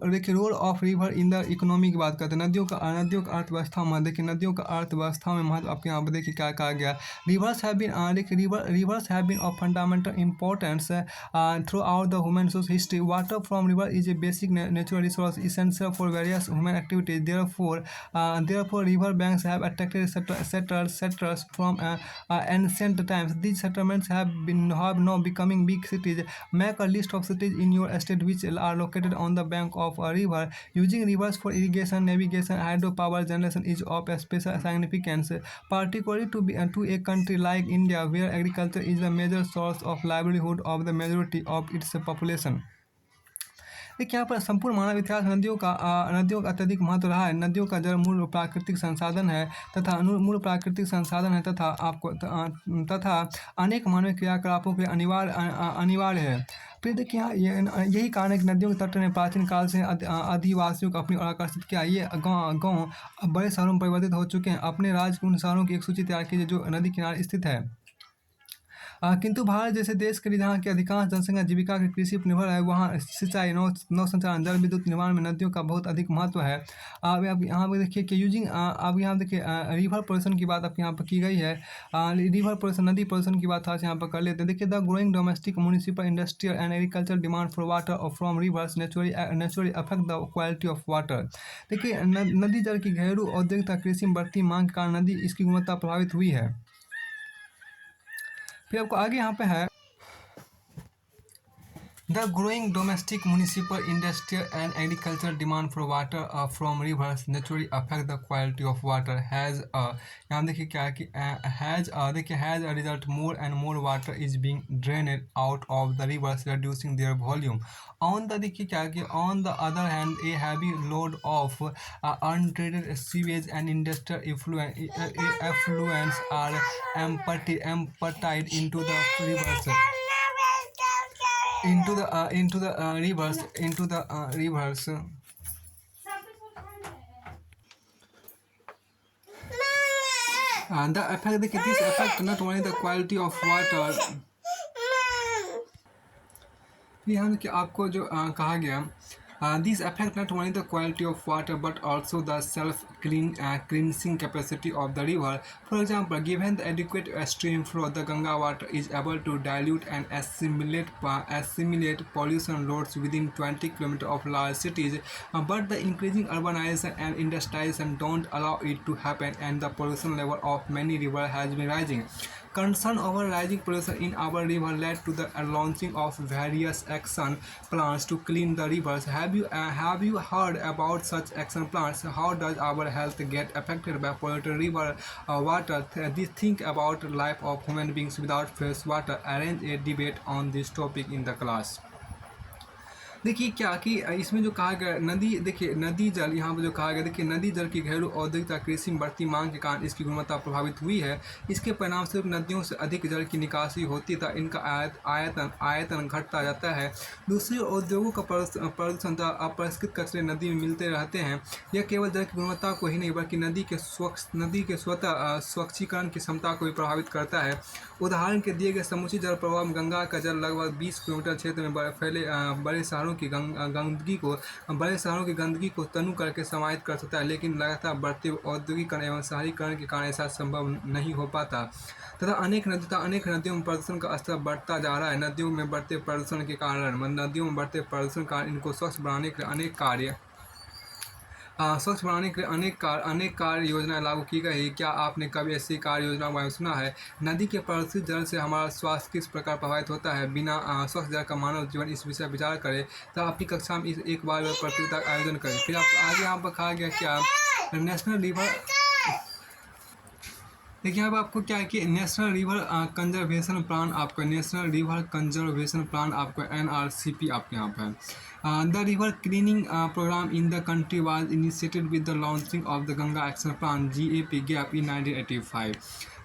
देखिए role of river in the economy की बात करते हैं। नदियों का अर्थव्यवस्था में देखिए नदियों का अर्थव्यवस्था में महत्व आपके यहाँ पर देखिए क्या कहा गया। Rivers have been of fundamental importance throughout the human history. Water from river is a basic natural resource essential for various human activities. Therefore river banks have attracted settlers from ancient times. These settlements have now becoming big cities. Make a list of cities in your state which are located on the bank of a river. Using rivers for irrigation, navigation, hydropower generation is of special significance, particularly to a country like India, where agriculture is the major source of livelihood of the majority of its population. देखिए यहाँ पर संपूर्ण मानव इतिहास नदियों का अत्यधिक महत्व रहा है। नदियों का जल मूल प्राकृतिक संसाधन है तथा अनेक मानवीय क्रियाकलापों के अनिवार्य है। फिर देखिए यहाँ यही कारण है कि नदियों के तट ने प्राचीन काल से आदिवासियों को अपनी ओर आकर्षित किया। ये गाँव अब बड़े शहरों में परिवर्तित हो चुके हैं। अपने राज्य के उन शहरों की एक सूची तैयार कीजिए जो नदी किनारे स्थित है। किंतु भारत जैसे देश के जहाँ की अधिकांश जनसंख्या जीविका की कृषि पर निर्भर है, वहाँ सिंचाई, नौ संचालन, जल विद्युत निर्माण में नदियों का बहुत अधिक महत्व है। अब यहाँ पर देखिए कि अब यहाँ देखिए रिवर पोल्यूशन की बात आपके यहाँ पर की गई है। रिवर पोल्यूशन, नदी पोल्यूशन की बात आज यहाँ पर कर लेते हैं। देखिए the growing domestic municipal industrial and agriculture demand for water from reverse naturally affect the quality of water. देखिए नदी जल की घरेलू औद्योगिक तथा कृषि में बढ़ती मांग के कारण नदी इसकी गुणवत्ता प्रभावित हुई है। फिर आपको आगे यहाँ पे है The growing domestic, municipal, industrial, and agricultural demand for water from rivers naturally affect the quality of water. यहाँ देखिए क्या है कि has a result more and more water is being drained out of the rivers, reducing their volume. On the other hand, a heavy load of untreated sewage and industrial effluents are emptied into the rivers. rivers. The effect, देखिए, this affect not only the quality of water, यहाँ देखिए आपको जो कहा गया, these affect not only the quality of water but also the cleansing capacity of the river. For example, given the adequate stream flow, the Ganga water is able to dilute and assimilate pollution loads within 20 km of large cities. But the increasing urbanization and industrialization don't allow it to happen, and the pollution level of many rivers has been rising. Concern over rising pollution in our river led to the launching of various action plans to clean the rivers. Have you heard about such action plans? How does our health get affected by polluted river water? Think about life of human beings without fresh water. Arrange a debate on this topic in the class. देखिए क्या कि इसमें जो कहा गया नदी, देखिए नदी जल, यहाँ पर जो कहा गया, देखिए नदी जल की घरेलू औद्योगिकता कृषि में बढ़ती मांग के कारण इसकी गुणवत्ता प्रभावित हुई है। इसके परिणाम स्वरूप नदियों से अधिक जल की निकासी होती तथा इनका आयतन घटता जाता है। दूसरी ओर उद्योगों का प्रदूषण तथा अपरिष्कृत कचरे नदी में मिलते रहते हैं। यह केवल जल की गुणवत्ता को ही नहीं बल्कि नदी के स्वतः स्वच्छीकरण की क्षमता को भी प्रभावित करता है। उदाहरण के दिए गए समुची जल प्रवाह में गंगा का जल लगभग 20 किलोमीटर क्षेत्र में फैले बड़े शहरों की गंदगी को तनु करके समाहित कर सकता है, लेकिन लगातार बढ़ते औद्योगिकरण एवं शहरीकरण के कारण ऐसा संभव नहीं हो पाता तथा अनेक नदियों में प्रदूषण का स्तर बढ़ता जा रहा है। नदियों में बढ़ते प्रदूषण के कारण इनको स्वच्छ बनाने के लिए अनेक कार्य योजनाएं लागू की गई। क्या आपने कभी ऐसी कार्य योजना के बारे में सुना है? नदी के प्रदूषित जल से हमारा स्वास्थ्य किस प्रकार प्रभावित होता है? बिना स्वच्छ जल का मानव जीवन, इस विषय पर विचार करें तो अपनी कक्षा में एक बार प्रतियोगिता का आयोजन करें। फिर आप आगे यहाँ पर कहा गया क्या नेशनल रिवर, देखिए यहाँ पर आपको क्या है कि नेशनल रिवर कंजर्वेशन प्लान आपको NRCP आपके यहाँ पर The river cleaning program in the country was initiated with the launching of the Ganga Action Plan (GAP) in 1985.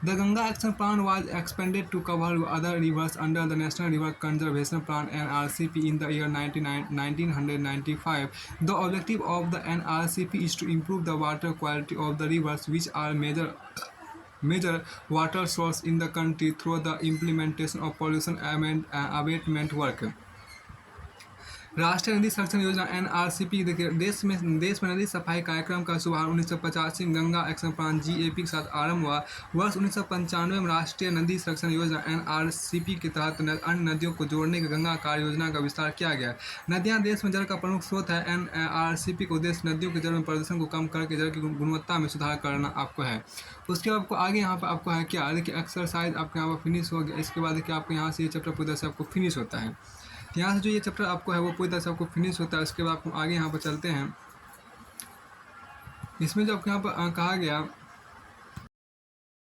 The Ganga Action Plan was expanded to cover other rivers under the National River Conservation Plan (NRCP) in the year 1995. The objective of the NRCP is to improve the water quality of the rivers, which are major water source in the country, through the implementation of pollution abatement work. राष्ट्रीय नदी संरक्षण योजना NRCP, देखिए देश में नदी सफाई कार्यक्रम का शुभारंभ 1985 गंगा एक्शन प्लान GAP के साथ आरंभ हुआ। वर्ष 1995 में राष्ट्रीय नदी संरक्षण योजना NRCP के तहत अन्य नदियों को जोड़ने की गंगा कार्य योजना का विस्तार किया गया। नदियां देश में जल का प्रमुख स्रोत है। NRCP का उद्देश्य नदियों के जल में प्रदूषण को कम करके जल की गुणवत्ता में सुधार करना आपको है। उसके बाद आपको आगे यहाँ पर आपको है क्या, देखिए एक्सरसाइज आपके यहाँ पर फिनिश हो गया। इसके बाद देखिए आपको यहाँ से ये चैप्टर पूरा से आपको फिनिश होता है। यहाँ से जो ये चैप्टर आपको है वो पूरी तरह से आपको फिनिश होता है। उसके बाद आगे यहाँ पर चलते हैं। इसमें जो आपको यहाँ पर कहा गया